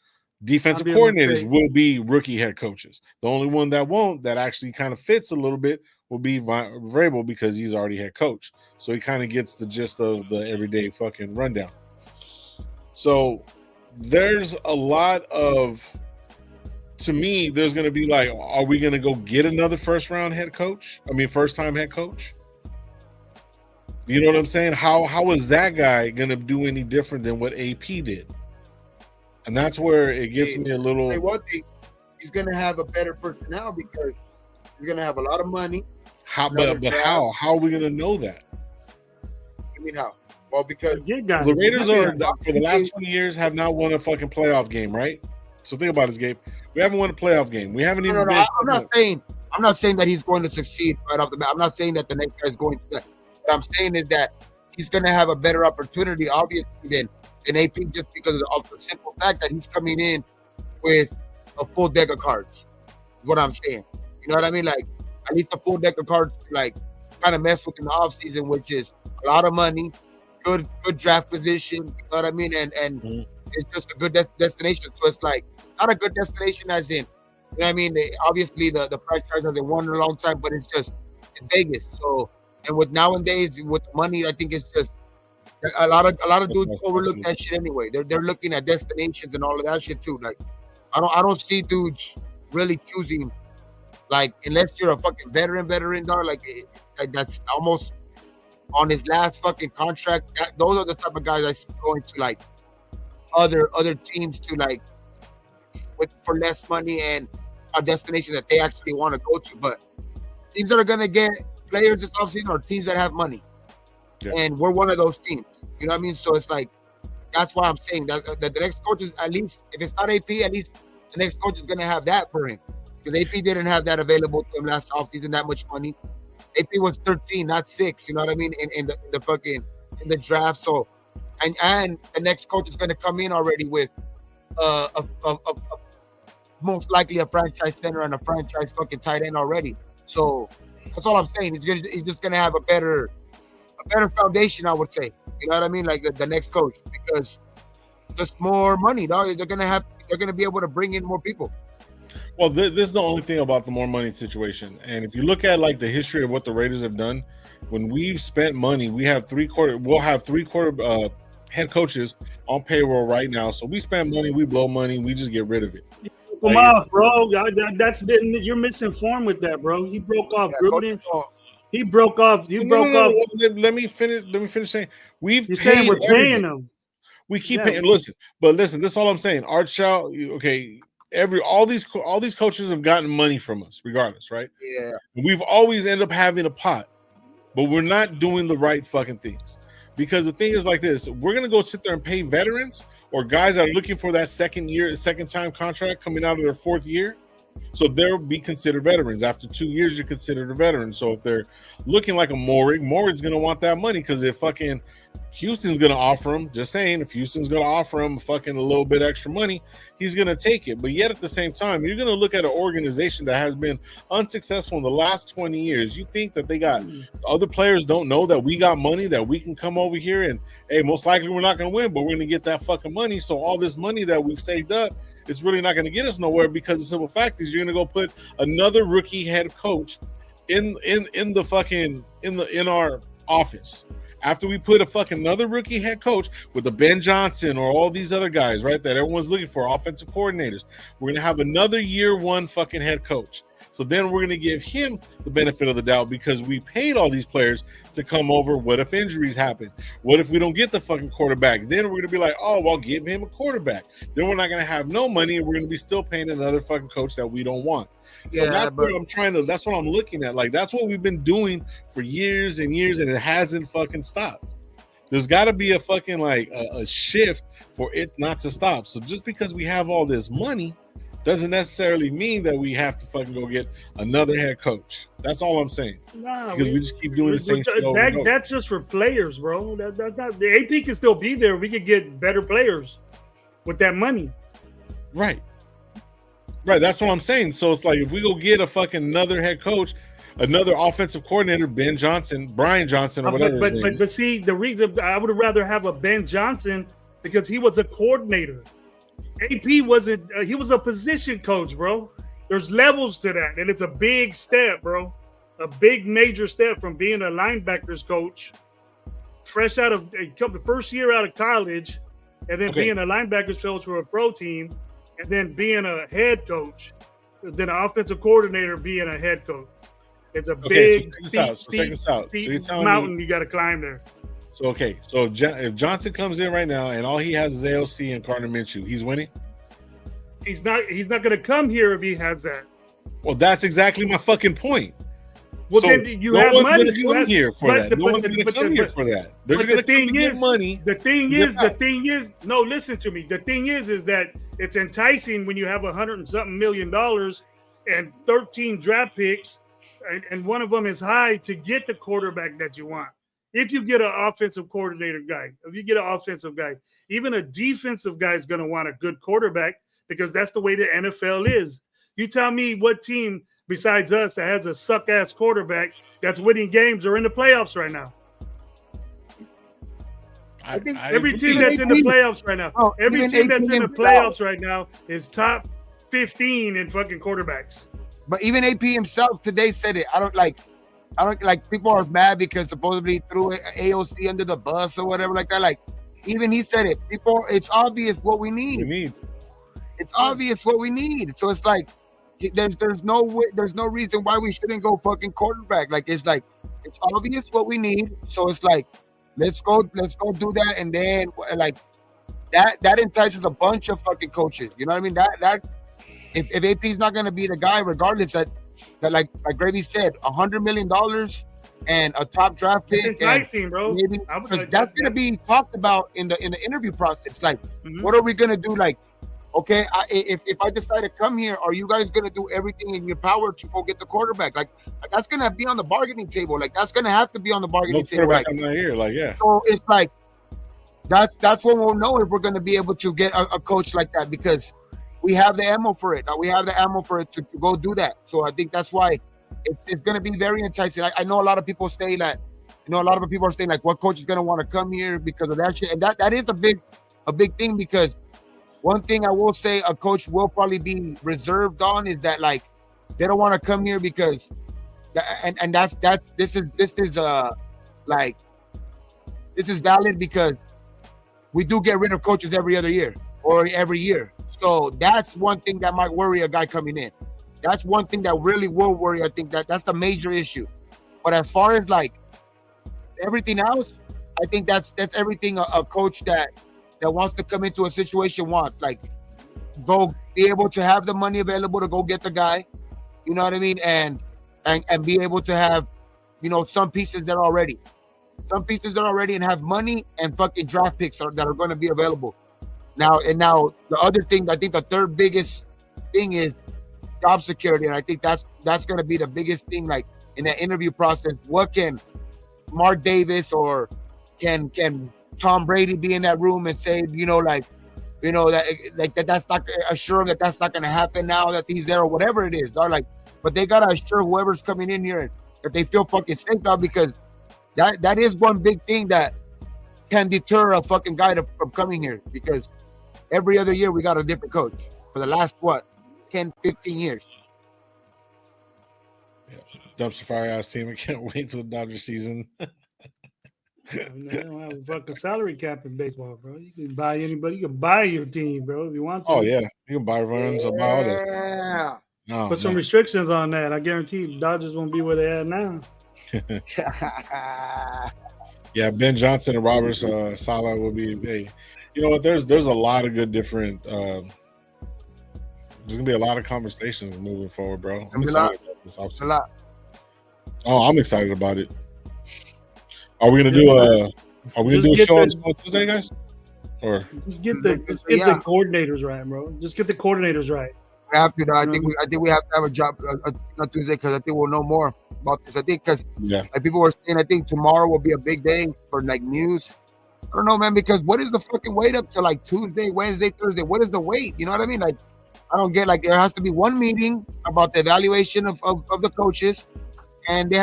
Defensive That'd be a coordinators mistake. will be rookie head coaches. The only one that won't, that actually kind of fits a little bit, will be Vrabel because he's already head coach. So he kind of gets the gist of the everyday fucking rundown. So there's a lot of, to me, there's going to be like, are we going to go get another first time head coach? You know what I'm saying? How is that guy going to do any different than what AP did? And that's where it gets me a little. Say one thing, he's going to have a better personnel because he's going to have a lot of money. But how? How are we going to know that? I mean, how? Well, because the Raiders for the last 20 years have not won a fucking playoff game, right? So think about this, Gabe. We haven't won a playoff game. We haven't even. I'm not saying that he's going to succeed right off the bat. I'm not saying that the next guy is going to. What I'm saying is that he's going to have a better opportunity, obviously, than AP, just because of the simple fact that he's coming in with a full deck of cards. Is what I'm saying. You know what I mean? Like, at least a full deck of cards, like, kind of mess with in the offseason, which is a lot of money, good draft position. You know what I mean? And it's just a good destination. So it's like not a good destination as in, you know what I mean? Obviously, the franchise hasn't won in a long time, but it's Vegas. So, and with nowadays with the money, I think it's just a lot of dudes overlook that shit anyway. They're looking at destinations and all of that shit too. Like, I don't see dudes really choosing, like, unless you're a fucking veteran, dog. Like that's almost on his last fucking contract. Those are the type of guys I see going to like other teams to like for less money and a destination that they actually want to go to. But teams that are gonna get players this offseason are teams that have money. Yeah. And we're one of those teams. You know what I mean? So it's like, that's why I'm saying that the next coach is, at least, if it's not AP, at least the next coach is going to have that for him. Because AP didn't have that available to him last offseason, that much money. AP was 13, not 6. You know what I mean? In the draft. So, and the next coach is going to come in already with most likely a franchise center and a franchise fucking tight end already. So that's all I'm saying. He's just going to have a better foundation, I would say. You know what I mean? Like the next coach, because just more money, dog. They're gonna be able to bring in more people. Well, this is the only thing about the more money situation. And if you look at like the history of what the Raiders have done, when we've spent money, we'll have three quarter head coaches on payroll right now. So we spend money, we blow money, we just get rid of it. Come on, bro. You're misinformed with that, bro. He broke off Gruden. He broke off. Let me finish saying we're paying them. We keep paying. Listen, this is all I'm saying. Art Shaw, okay. All these coaches have gotten money from us, regardless, right? Yeah. We've always ended up having a pot, but we're not doing the right fucking things. Because the thing is like this: we're gonna go sit there and pay veterans or guys that are looking for that second time contract coming out of their fourth year. So they'll be considered veterans. After 2 years, you're considered a veteran. So if they're looking like a Morig's going to want that money because if fucking Houston's going to offer him, just saying, if Houston's going to offer him fucking a little bit extra money, he's going to take it. But yet at the same time, you're going to look at an organization that has been unsuccessful in the last 20 years. You think that they got other players don't know that we got money that we can come over here and, hey, most likely we're not going to win, but we're going to get that fucking money. So all this money that we've saved up, it's really not going to get us nowhere because the simple fact is you're going to go put another rookie head coach in our office. After we put a fucking another rookie head coach with the Ben Johnson or all these other guys, right, that everyone's looking for, offensive coordinators, we're going to have another year one fucking head coach. So then we're going to give him the benefit of the doubt because we paid all these players to come over. What if injuries happen? What if we don't get the fucking quarterback? Then we're going to be like, oh, well, give him a quarterback. Then we're not going to have no money and we're going to be still paying another fucking coach that we don't want. So that's what I'm looking at. Like, that's what we've been doing for years and years and it hasn't fucking stopped. There's got to be a fucking like a shift for it not to stop. So just because we have all this money doesn't necessarily mean that we have to fucking go get another head coach. That's all I'm saying. Because we just keep doing the same shit. That's just for players, bro. That's not the AP can still be there. We could get better players with that money. Right. That's what I'm saying. So it's like if we go get a fucking another head coach, another offensive coordinator, Brian Johnson, or whatever. But see, the reason I would rather have a Ben Johnson because he was a coordinator. AP wasn't. He was a position coach, bro. There's levels to that, and it's a big step, bro. A big major step from being a linebackers coach, fresh out of the first year out of college, and then being a linebackers coach for a pro team, and then being a head coach, then an offensive coordinator being a head coach. It's a big steep mountain you got to climb there. So if Johnson comes in right now and all he has is AOC and Gardner Minshew, he's winning. He's not going to come here if he has that. Well, that's exactly my fucking point. Well, so then you have money. No one's here for that. No one's going to come here for that. They're going to come get money. The thing is, no, listen to me. The thing is that it's enticing when you have $100 and something million and 13 draft picks, and one of them is high to get the quarterback that you want. If you get an offensive coordinator guy, if you get an offensive guy, even a defensive guy is going to want a good quarterback because that's the way the NFL is. You tell me what team besides us that has a suck-ass quarterback that's winning games or in the playoffs right now. I think every team that's in the playoffs right now, every team that's in the playoffs right now is top 15 in fucking quarterbacks. But even AP himself today said it. I don't like people are mad because supposedly he threw AOC under the bus or whatever like that. Like even he said it. It's obvious what we need. It's obvious what we need. So it's like there's no reason why we shouldn't go fucking quarterback. Like it's obvious what we need. So it's like let's go do that, and then like that entices a bunch of fucking coaches. You know what I mean? That if AP's not gonna be the guy, regardless that like Gravy said, $100 million and a top draft pick. It's enticing, bro. Maybe because that's gonna be talked about in the interview process. Like, what are we gonna do? Like, okay, if I decide to come here, are you guys gonna do everything in your power to go get the quarterback? Like that's gonna be on the bargaining table. Like that's gonna have to be on the bargaining table. Like, I'm not here. Like, yeah. So it's like that's when we'll know if we're gonna be able to get a coach like that, because we have the ammo for it. We have the ammo for it to go do that. So I think that's why it's going to be very enticing. I know a lot of people say that, a lot of people are saying like, what coach is going to want to come here because of that shit? And that is a big thing, because one thing I will say a coach will probably be reserved on is that like they don't want to come here because, and this is valid because we do get rid of coaches every other year or every year. So that's one thing that might worry a guy coming in. That's one thing that really will worry. I think that's the major issue. But as far as like everything else, I think that's everything a coach that wants to come into a situation wants. Like, go be able to have the money available to go get the guy. You know what I mean? And be able to have, some pieces that are ready. Some pieces that are ready and have money and fucking draft picks that are going to be available. Now the other thing, I think the third biggest thing is job security, and I think that's going to be the biggest thing. Like in that interview process, what can Mark Davis or can Tom Brady be in that room and say, that's not assure that that's not going to happen now that he's there or whatever it is. They're like, but they gotta assure whoever's coming in here that they feel fucking safe now, because that is one big thing that can deter a fucking guy from coming here, because every other year we got a different coach for the last 10, 15 years. Yeah. Dumpster fire ass team. I can't wait for the Dodger season. They don't have a fucking salary cap in baseball, bro. You can buy anybody. You can buy your team, bro, if you want to. Oh yeah, you can buy runs and buy all that. No, put some restrictions on that. I guarantee the Dodgers won't be where they're at now. Yeah, Ben Johnson and Robert Saleh will be. Hey, you know what? There's a lot of good different. There's gonna be a lot of conversations moving forward, bro. I'm excited about this offseason. A lot. Oh, I'm excited about it. Are we gonna do a show on Tuesday, guys? Or just get the coordinators right, bro. Just get the coordinators right. We have to. I think we have to have a job on Tuesday, because I think we'll know more about this. I think because like people were saying, I think tomorrow will be a big day for like news. I don't know, man, because what is the fucking wait up to like Tuesday, Wednesday, Thursday? What is the wait? You know what I mean? Like, I don't get, like, there has to be one meeting about the evaluation of the coaches, and they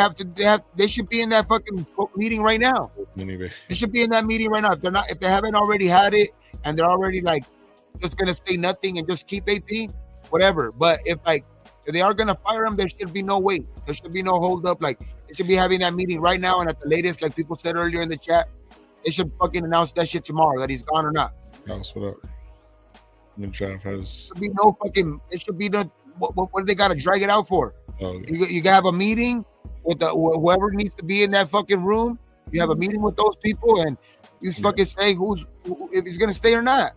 should be in that fucking meeting right now. They should be in that meeting right now. If they haven't already had it, and they're already like just gonna say nothing and just keep AP, whatever. But if they are gonna fire him, there should be no wait. There should be no hold up. Like they should be having that meeting right now, and at the latest, like people said earlier in the chat, they should fucking announce that shit tomorrow that he's gone or not. House, what up? Mintraf has. Should be no fucking. It should be no. What do they gotta drag it out for? Oh, You gotta have a meeting with whoever needs to be in that fucking room. You have a meeting with those people, and you fucking say if he's gonna stay or not.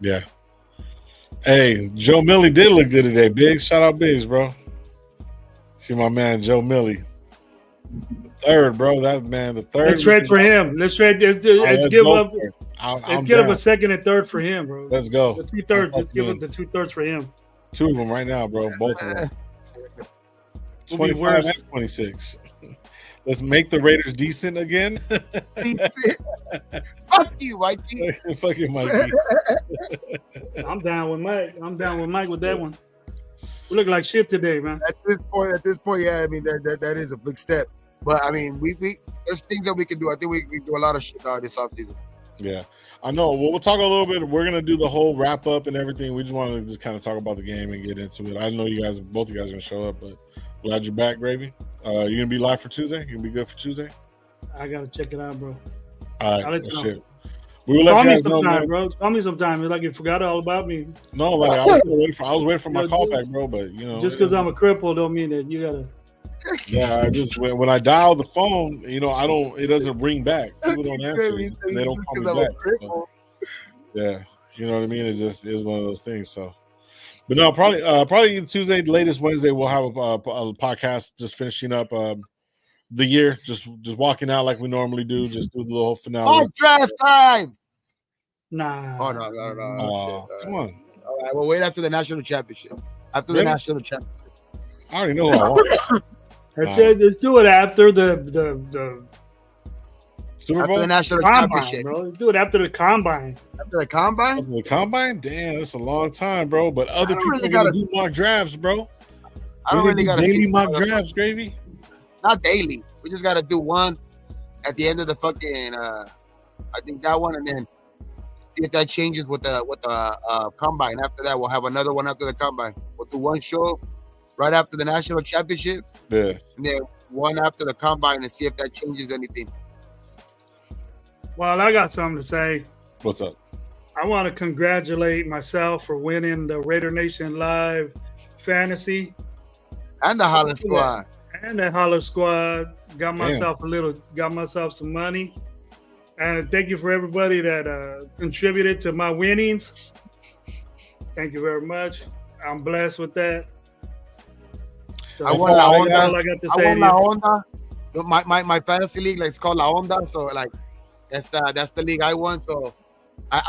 yeah. Hey, Joe Millie did look good today. Big shout out, Biggs, bro. See my man Joe Millie. Third, bro. That man, the third. Let's trade for him. Let's trade. Let's give up. Let's get him a second and third for him, bro. Let's go. The 2/3. Let's give up the 2/3 for him. Two of them right now, bro. Both of them. 25 and 26. Let's make the Raiders decent again. Fuck you, Mikey. Fuck you, Mikey. I'm down with Mike. I'm down with Mike with that one. We look like shit today, man. At this point, yeah. I mean, that is a big step. But I mean, we there's things that we can do. I think we can do a lot of shit this offseason. Yeah, I know. Well, we'll talk a little bit. We're gonna do the whole wrap up and everything. We just want to just kind of talk about the game and get into it. I know both of you guys are gonna show up, but glad you're back, Gravy. You gonna be live for Tuesday? You gonna be good for Tuesday? I gotta check it out, bro. All right, I'll let you know. shit. We will let Call you me guys know, sometime, man. bro. Call me sometime. It's like you forgot all about me. No, like I was waiting for my call back, bro. But you know, just because I'm a cripple don't mean that you gotta. Yeah, I just when I dial the phone, you know, it doesn't ring back. People don't answer. They don't call me back. So, yeah, you know what I mean. It just is one of those things. So, but no, probably Tuesday, latest Wednesday, we'll have a podcast just finishing up the year, just walking out like we normally do. Just do the little finale. Oh, draft time. Nah. Oh no. Shit, come on. All right, we'll wait after the national championship. After the national championship. I already know who I want. I said let's do it after the Super Bowl? After the national combine, championship. bro. Let's do it after the combine. After the combine? After the combine? Damn, that's a long time, bro. But other people really gotta do mock drafts, bro. I don't really gotta daily mock drafts, Gravy. Not daily. We just gotta do one at the end of the fucking I think that one, and then see if that changes with the combine. After that, we'll have another one after the combine. We'll do one show right after the national championship. Yeah. And then one after the combine and see if that changes anything. Well, I got something to say. What's up? I want to congratulate myself for winning the RaiderNationLive fantasy And the Holland squad. and the Holler squad. Got myself some money. And thank you for everybody that contributed to my winnings. Thank you very much. I'm blessed with that. So I won La Onda. all I got to say. I won La Onda. My fantasy league, like, it's called La Onda. So like that's the league I won. So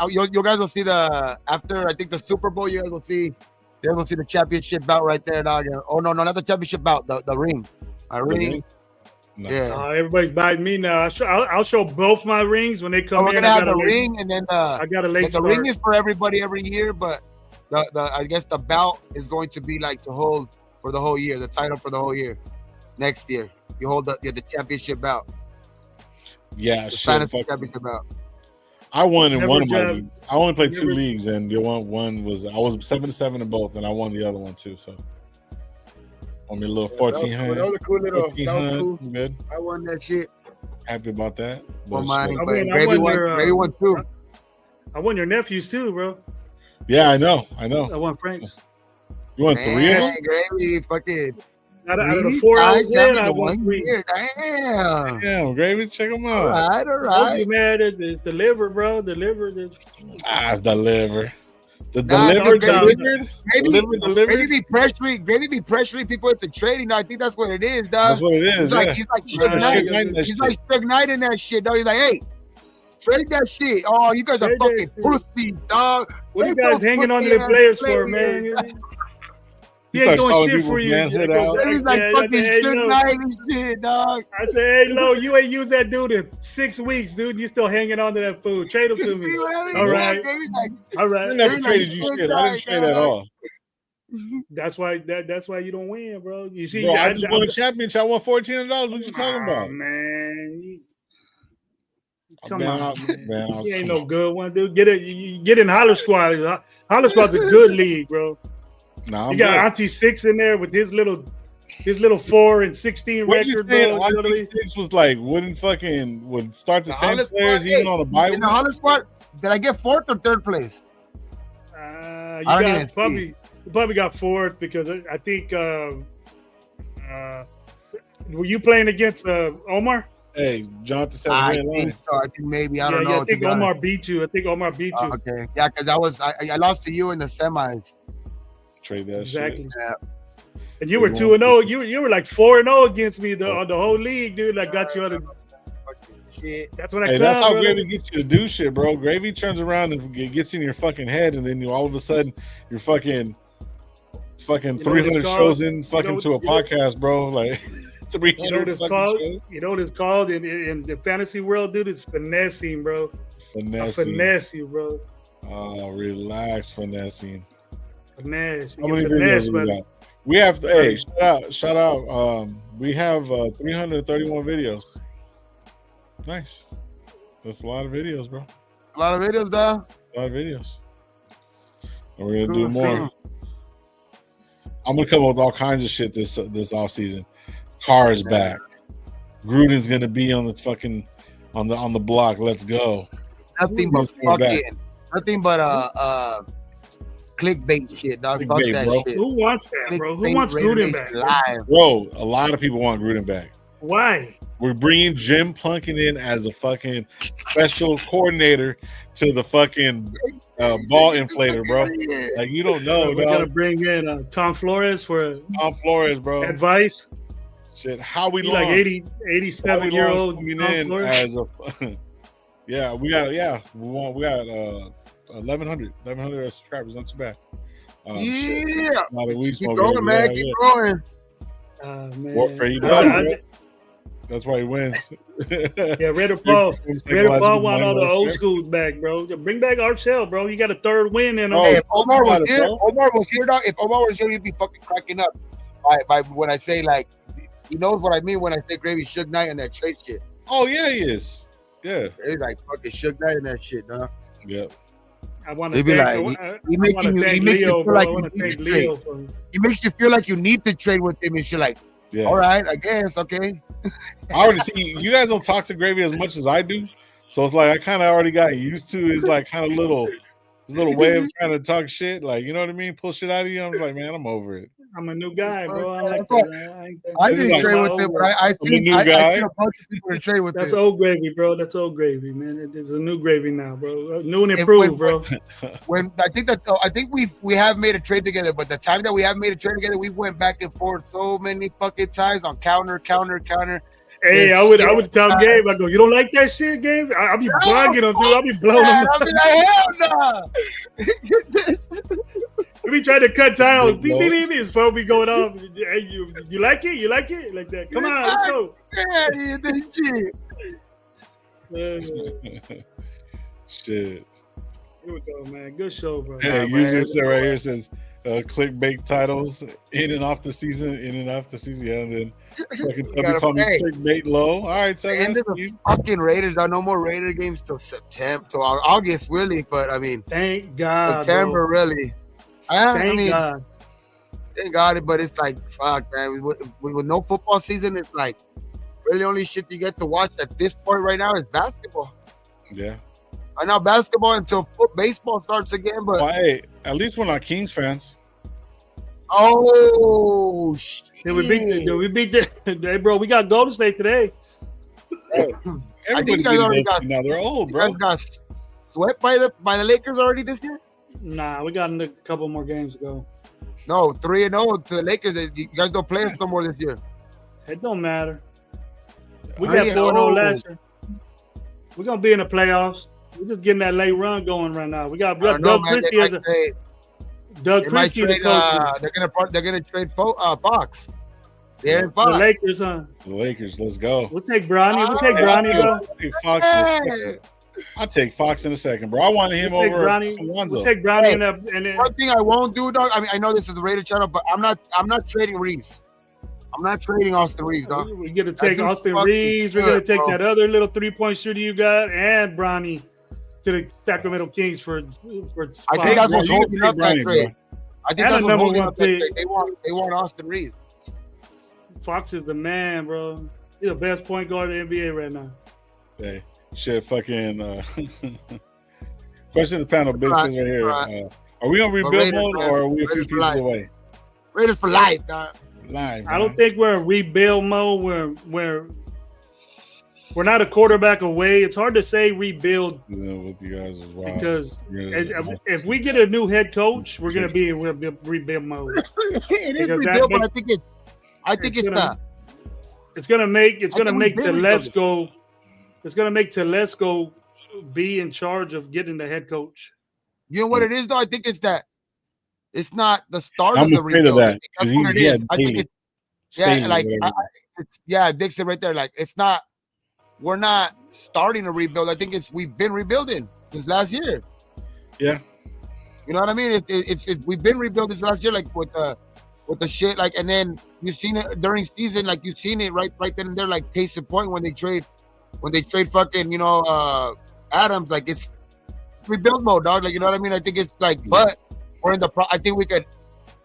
you guys will see after I think the Super Bowl. You guys will see the championship belt right there, dog. Oh no, not the championship belt, the ring. A ring. Nice. Yeah. Everybody's biting me now. I'll show both my rings when they come in. We're gonna have the ring, and then I got a late the start. ring is for everybody every year, but I guess the belt is going to be like to hold for the whole year, the title for the whole year. Next year, you hold the championship belt. Yeah, the fantasy championship belt. I won in one of my leagues. I only played two leagues, and the one was I was 7-7 in both, and I won the other one too. So on me a little 1400. That was a cool little. That was cool. Good. I won that shit. Happy about that. Well, mine, I Grady won too. I won your nephews too, bro. Yeah, I know. I won Frank's. You won 3 of them? Gravy, fucking. Out of the 4 I was in, I won 3. Damn. Damn, Gravy, check them out. All right. You mad? It's the liver, bro. The liver. It's the liver. The liver delivered? Gravy be pressuring people into trading. I think that's what it is, dog. That's what it is. He's like Suge Knight in that shit, dog. He's like, hey, trade that shit. Oh, you guys are fucking pussies, dog. What are you guys hanging on to the players for, man? He ain't doing shit for you. He's like fucking Suge Knight and shit, dog. I said, hey, Lo, you ain't used that dude in 6 weeks, dude. You still hanging on to that food. Trade him to me. All right. All right. I never traded you shit. I didn't trade at all. That's why you don't win, bro. You see, bro, I just won a championship. I won $1,400. What you talking about, man? Come Man, on, man. He ain't come no good one, dude. Get it. You get in Holler Squad. Holler Squad's a good league, bro. Nah, You got Auntie Six in there with his little 4 and 16 What you record, saying? bro. You know what I Auntie mean? Six was like would start the same Holler players Squad, even on a bye in week. the Holler Squad, did I get 4th or 3rd place? You I don't even got you probably got 4th because I think were you playing against Omar? Hey, Jonathan says I red think line. so. I think maybe. I don't know. I think Omar beat you. Okay, Yeah, because I lost to you in the semis. Trade that exactly. shit. Yeah. And you were 2-0. You were like 4-0 against me on the whole league, dude. I got you on the shit. That's what I Hey, come, that's how brother. Gravy gets you to do shit, bro. Gravy turns around and gets in your fucking head, and then you all of a sudden you're fucking 300 shows in fucking to a podcast, bro. Like 300. You know what it's called? Shows? You know what it's called in the fantasy world, dude? It's finessing, bro. Finesse you, bro. Oh, relax, finessing. Finesse. How many videos do we got? We have shout out. We have 331 videos. Nice. That's a lot of videos, bro. A lot of videos, though. A lot of videos. And we're gonna do more. I'm gonna come up with all kinds of shit this off season. Carr is back. Gruden's gonna be on the fucking on the block. Let's go. Nothing but clickbait shit, dog. Fuck that bro. shit. Who wants that, bro? Who wants Gruden back? Live. Bro, a lot of people want Gruden back. Why? We're bringing Jim Plunkett in as a fucking special coordinator to the fucking ball inflator, bro. Like you don't know. We're gonna bring in Tom Flores for bro. Advice. Shit, how we like 87-year-old coming in as a yeah, we got 1100 subscribers, not too bad. Yeah, keep going, man. Keep going. Man. Warfare, he does, that's why he wins. Yeah, Raider Paul want all the old schools back, bro. Bring back Archell, bro. You got a 3rd win in. Hey, if Omar was here, dog. If Omar was here, he'd be fucking cracking up. By when I say like, he knows what I mean when I say Gravy Suge Knight and that trade shit. Oh yeah, he is. Yeah, he's like fucking Suge Knight and that shit, dog. Yep. I want to thank he makes you feel like you need to trade. He makes you feel like you need to trade with him and shit. Like, all right, I guess, okay. I already see you guys don't talk to Gravy as much as I do, so it's like I kind of already got used to his like kind of little way of trying to talk shit, like you know what I mean, pull shit out of you. I'm like, man, I'm over it. I'm a new guy, bro. I didn't trade with him, but I see a bunch of people to trade with. That's old gravy, bro. That's old gravy, man. It's a new gravy now, bro. New and improved, bro. When I think we have made a trade together, but the time that we have made a trade together, we went back and forth so many fucking times on counter. Hey, I would tell Gabe, I go, you don't like that shit, Gabe? I'll be bugging him, dude. I'll be blowing him. I'll be like, hell no. We be trying to cut tiles. His phone be going off. Hey, you like it? You like it? Like that. Come on, let's go. Shit. Here we go, man. Good show, bro. Hey, user said right here says clickbait titles in and off the season. Yeah, and then fucking somebody call me clickbait low. All right, so end of the fucking Raiders. I no more Raider games till September, till August, really. But I mean, thank God, September, bro. Really. Thank God. Thank God, but it's like fuck, man. With no football season, it's like really only shit you get to watch at this point right now is basketball. Yeah. I know basketball until baseball starts again, but hey, at least we're not Kings fans. Oh shit! We beat the hey, bro. We got Golden State today. Hey, I think you guys already got. Now they're old, bro. You guys got swept by the Lakers already this year. Nah, we got a couple more games to go. No, 3-0 to the Lakers. You guys don't play us no more this year. It don't matter. We got 4-0 last year. We're gonna be in the playoffs. We're just getting that late run going right now. We got Doug Christie as Doug Christie. They're gonna trade Fox. They're in Fox. The Lakers, huh? The Lakers. Let's go. We'll take Bronny. We'll take Bronny, bro. I'll take Fox in a second, bro. I wanted him over Bronny. We'll take Bronny and then one thing I won't do, dog. I mean, I know this is the Raider channel, but I'm not trading Reese. I'm not trading Austin Reeves, dog. We're going to take Austin fucking Reeves. We're going to good, take bro. that other little 3-point shooter you got and Bronny to the Sacramento Kings for I think that's Bro, what's you can holding take up that Bronny, trade. I think And that's a what's number holding one up that pick. trade. They want Austin Reeves. Fox is the man, bro. He's the best point guard in the NBA right now. Okay. Shit, fucking. Question to the panel, big Right, sis right here. right. Are we on rebuild Raiders, mode man. or are we a few Raiders for pieces life. away? Raiders for life, dog. Live. I don't think we're in rebuild mode. We're not a quarterback away. It's hard to say rebuild with you guys as well. because Yeah. if we get a new head coach, we're going to be in rebuild mode. It is Because rebuild, but that I think it's not. It's going to make I think we've been Telesco. It's going to make Telesco be in charge of getting the head coach. You know what it is, though? I think it's that it's not the start I'm of the afraid of rebuild. that, That's 'cause what it he is. had I think Daily. it's yeah, Staley, like whatever. it's Dixon right there. Like it's not. We're not starting a rebuild. I think we've been rebuilding since last year. Yeah. You know what I mean? It's we've been rebuilding since last year, like with the shit, like, and then you've seen it during season, like you've seen it right then and there, like case in point when they trade fucking Adams, like it's rebuild mode, dog. Like you know what I mean? I think it's like, but we're in the I think we could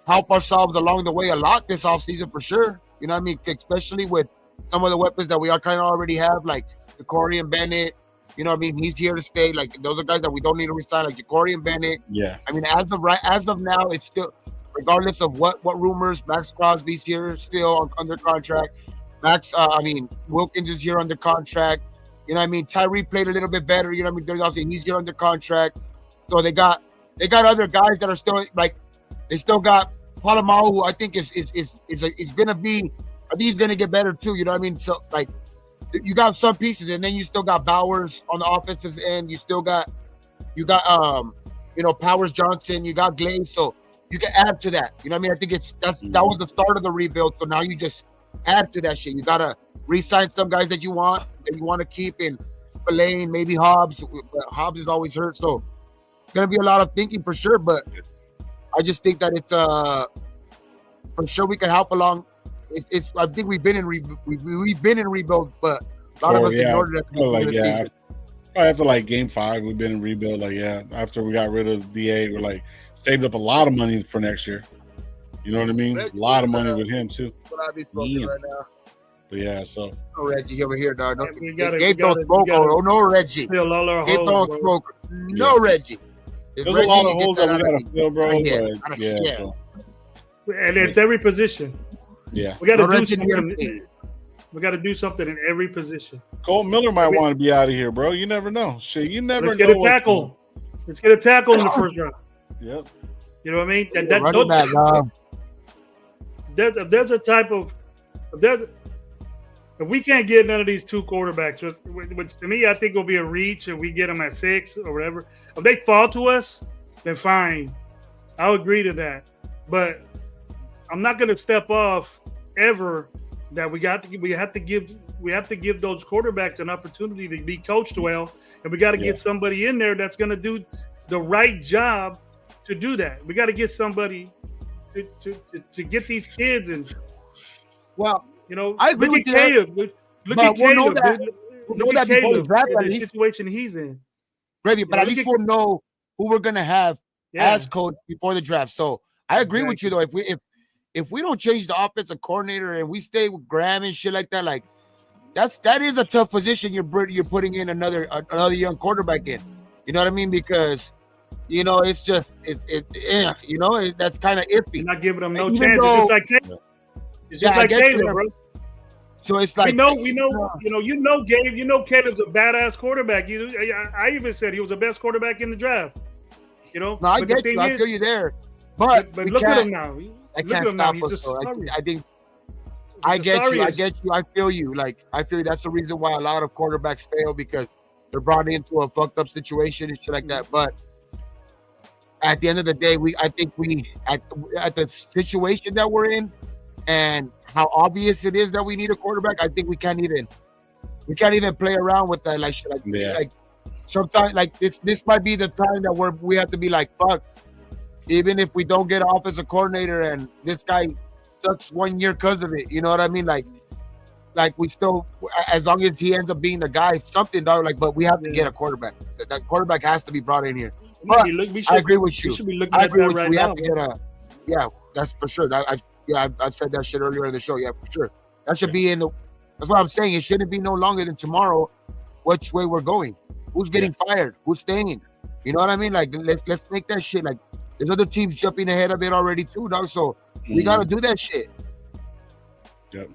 help ourselves along the way a lot this offseason for sure. You know what I mean? Especially with some of the weapons that we are kind of already have, like Corey and Bennett. You know what I mean? He's here to stay. Like those are guys that we don't need to resign, like Corey and Bennett. Yeah. I mean, as of now, it's still, regardless of what rumors, Max Crosby's here still under contract. Wilkins is here under contract. You know what I mean? Tyree played a little bit better. You know what I mean? There's also he's here under contract. So they got other guys that are still like, they still got Palomao, who I think is gonna be. I think he's gonna get better too. You know what I mean? So like, you got some pieces, and then you still got Bowers on the offensive end. You still got Powers Johnson. You got Glaze, so you can add to that. You know what I mean? I think that was the start of the rebuild. So now you just add to that shit. You gotta re-sign some guys that you want to keep in Spillane, maybe Hobbs. But Hobbs is always hurt, so it's gonna be a lot of thinking for sure. But I just think that it's for sure we can help along. I think we've been in rebuild, but a lot of us ignored it. After like game 5, we've been in rebuild. Like after we got rid of DA, we're like saved up a lot of money for next year. You know what I mean? A lot of money with him too. What I be smoking right now. But yeah, so no Reggie over here, dog. Gabe don't smoke. Oh no, Reggie. Fill all our Gabe holes, don't smoke. No, Reggie. There's a lot of holes that we gotta fill, bro. But yeah, so and it's every position. Yeah, we got to do something. We got to do something in every position. Cole Miller might want to be out of here, bro. You never know. Shit, you never. Let's get a tackle. Let's get a tackle in the first round. Yep. You know what I mean? There's a type of if we can't get none of these two quarterbacks, which to me I think will be a reach, if we get them at 6 or whatever. If they fall to us, then fine. I'll agree to that. But I'm not going to step off ever. That we have to give those quarterbacks an opportunity to be coached well, and we got to get somebody in there that's going to do the right job to do that. We got to get somebody to get these kids and I agree with Caleb. Look at Caleb. Look at Caleb in the situation he's in. Gravy, but at least we'll know who we're gonna have as coach before the draft. So I agree with you though. If we don't change the offensive coordinator and we stay with Graham and shit like that, like that is a tough position you're putting in another young quarterback in. You know what I mean? Because it's just that's kind of iffy. You're not giving them no chance. It's just like Caleb. It's just like Caleb, bro. So it's like we know, Gabe. You know, Caleb's a badass quarterback. I even said he was the best quarterback in the draft. No, I get you. I feel you there. But look at him now. I can't stop us. I think I get you. I feel you. Like I feel that's the reason why a lot of quarterbacks fail, because they're brought into a fucked up situation and shit like that. But at the end of the day, I think at the situation that we're in and how obvious it is that we need a quarterback, I think we can't even play around with that. Like sometimes, like this might be the time that we have to be like, fuck. Even if we don't get an offensive coordinator and this guy sucks 1 year because of it. You know what I mean? Like we still, as long as he ends up being the guy, something, dog. Like, but we have to get a quarterback. That quarterback has to be brought in here. But I agree with you. I agree with you. We have to get a. Yeah, that's for sure. I said that shit earlier in the show. Yeah, for sure. That should be in the. That's what I'm saying. It shouldn't be no longer than tomorrow. Which way we're going? Who's getting fired? Who's staying? You know what I mean? Like, let's make that shit. Like, there's other teams jumping ahead of it already too, dog. So we gotta do that shit. Yep.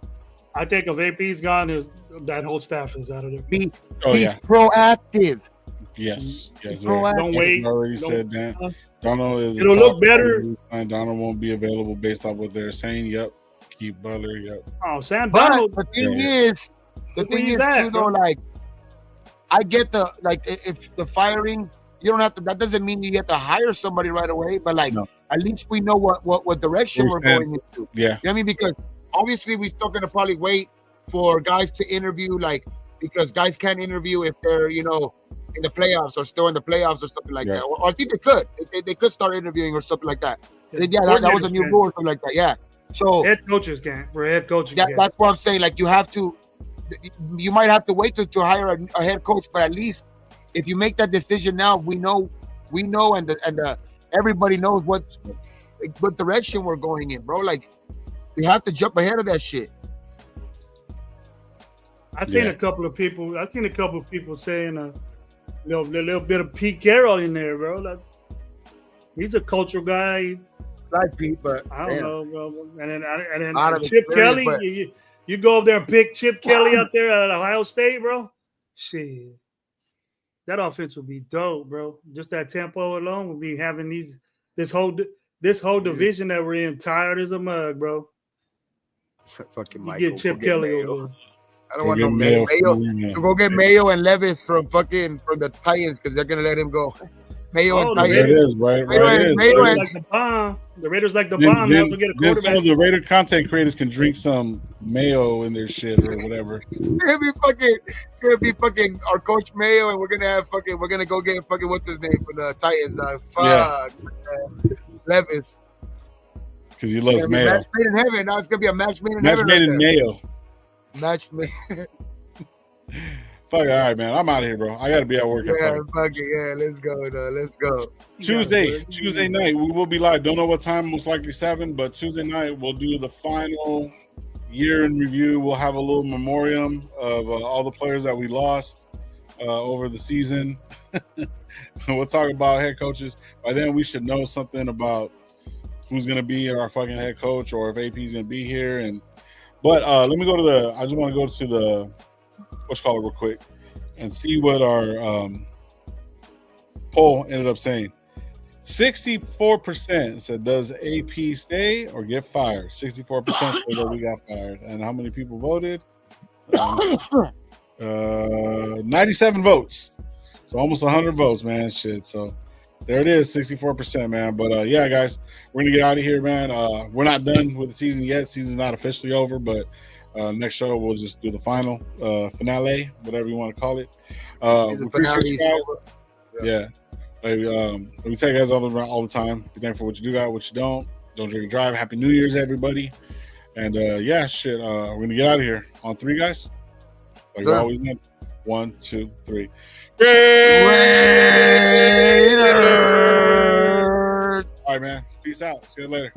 I think if AP's gone, that whole staff is out of there. Be proactive. Yes. Don't wait. Already said that. Donald is. It'll look better. Donald won't be available based off what they're saying. Yep. Keep Butler. Yep. Oh, Sam Donald. But the thing is too, though, like, I get if the firing, you don't have to. That doesn't mean you have to hire somebody right away. But at least we know what direction we're going into. Yeah. You know what I mean? Because obviously we're still gonna probably wait for guys to interview, because guys can't interview if they're in the playoffs or still in the playoffs or something like that. Or I think they could. They could start interviewing or something like that. That was a new rule or something like that. Yeah. So head coaches can't. We're head coaches. Yeah, that's what I'm saying. Like, you have to. You might have to wait to hire a head coach, but at least if you make that decision now, we know, and everybody knows what direction we're going in, bro. Like, we have to jump ahead of that shit. I've seen a couple of people saying a little bit of Pete Carroll in there, bro. Like, he's a cultural guy. Like Pete, but I don't know, bro. And then Chip Kelly, you go over there and pick Chip Kelly out there at Ohio State, bro. Shit, that offense would be dope, bro. Just that tempo alone would be having this whole division that we're in tired as a mug, bro. Fucking you Michael, get Chip Kelly over there. I don't want no Mayo. Go get Mayo and Levis from the Titans, because they're gonna let him go. Mayo and Titans. There it is, right? Mayo like the bomb. The Raiders like the bomb. Then some of the Raider content creators can drink some mayo in their shit or whatever. It's gonna be fucking our coach Mayo, and we're gonna go get fucking what's his name for the Titans. Levis. Because he loves mayo. Match made in heaven. Now it's gonna be a match made in heaven. Match made in mayo. Match made. Fuck it, all right, man. I'm out of here, bro. I gotta be at work. Yeah, fuck it. Yeah, let's go, let's go. Tuesday night, we will be live. Don't know what time, most likely 7, but Tuesday night we'll do the final year in review. We'll have a little memoriam of all the players that we lost over the season. We'll talk about head coaches. By then, we should know something about who's gonna be our fucking head coach, or if AP's gonna be here. But let me go to I just want to go to the real quick and see what our poll ended up saying. 64% said, does AP stay or get fired? 64% said that we got fired. And how many people voted? 97 votes. So almost 100 votes, man. Shit. So there it is, 64%, man. But yeah, guys, we're gonna get out of here, man. We're not done with the season yet. Season's not officially over, but next show we'll just do the final finale, whatever you want to call it. We appreciate you guys. Yeah. We tell you guys all the time. Be thankful for what you do, guys, what you don't. Don't drink and drive. Happy New Year's, everybody. And yeah, shit. We're gonna get out of here on 3, guys. Like we always did. 1, 2, 3. Raiders! All right, man. Peace out. See you later.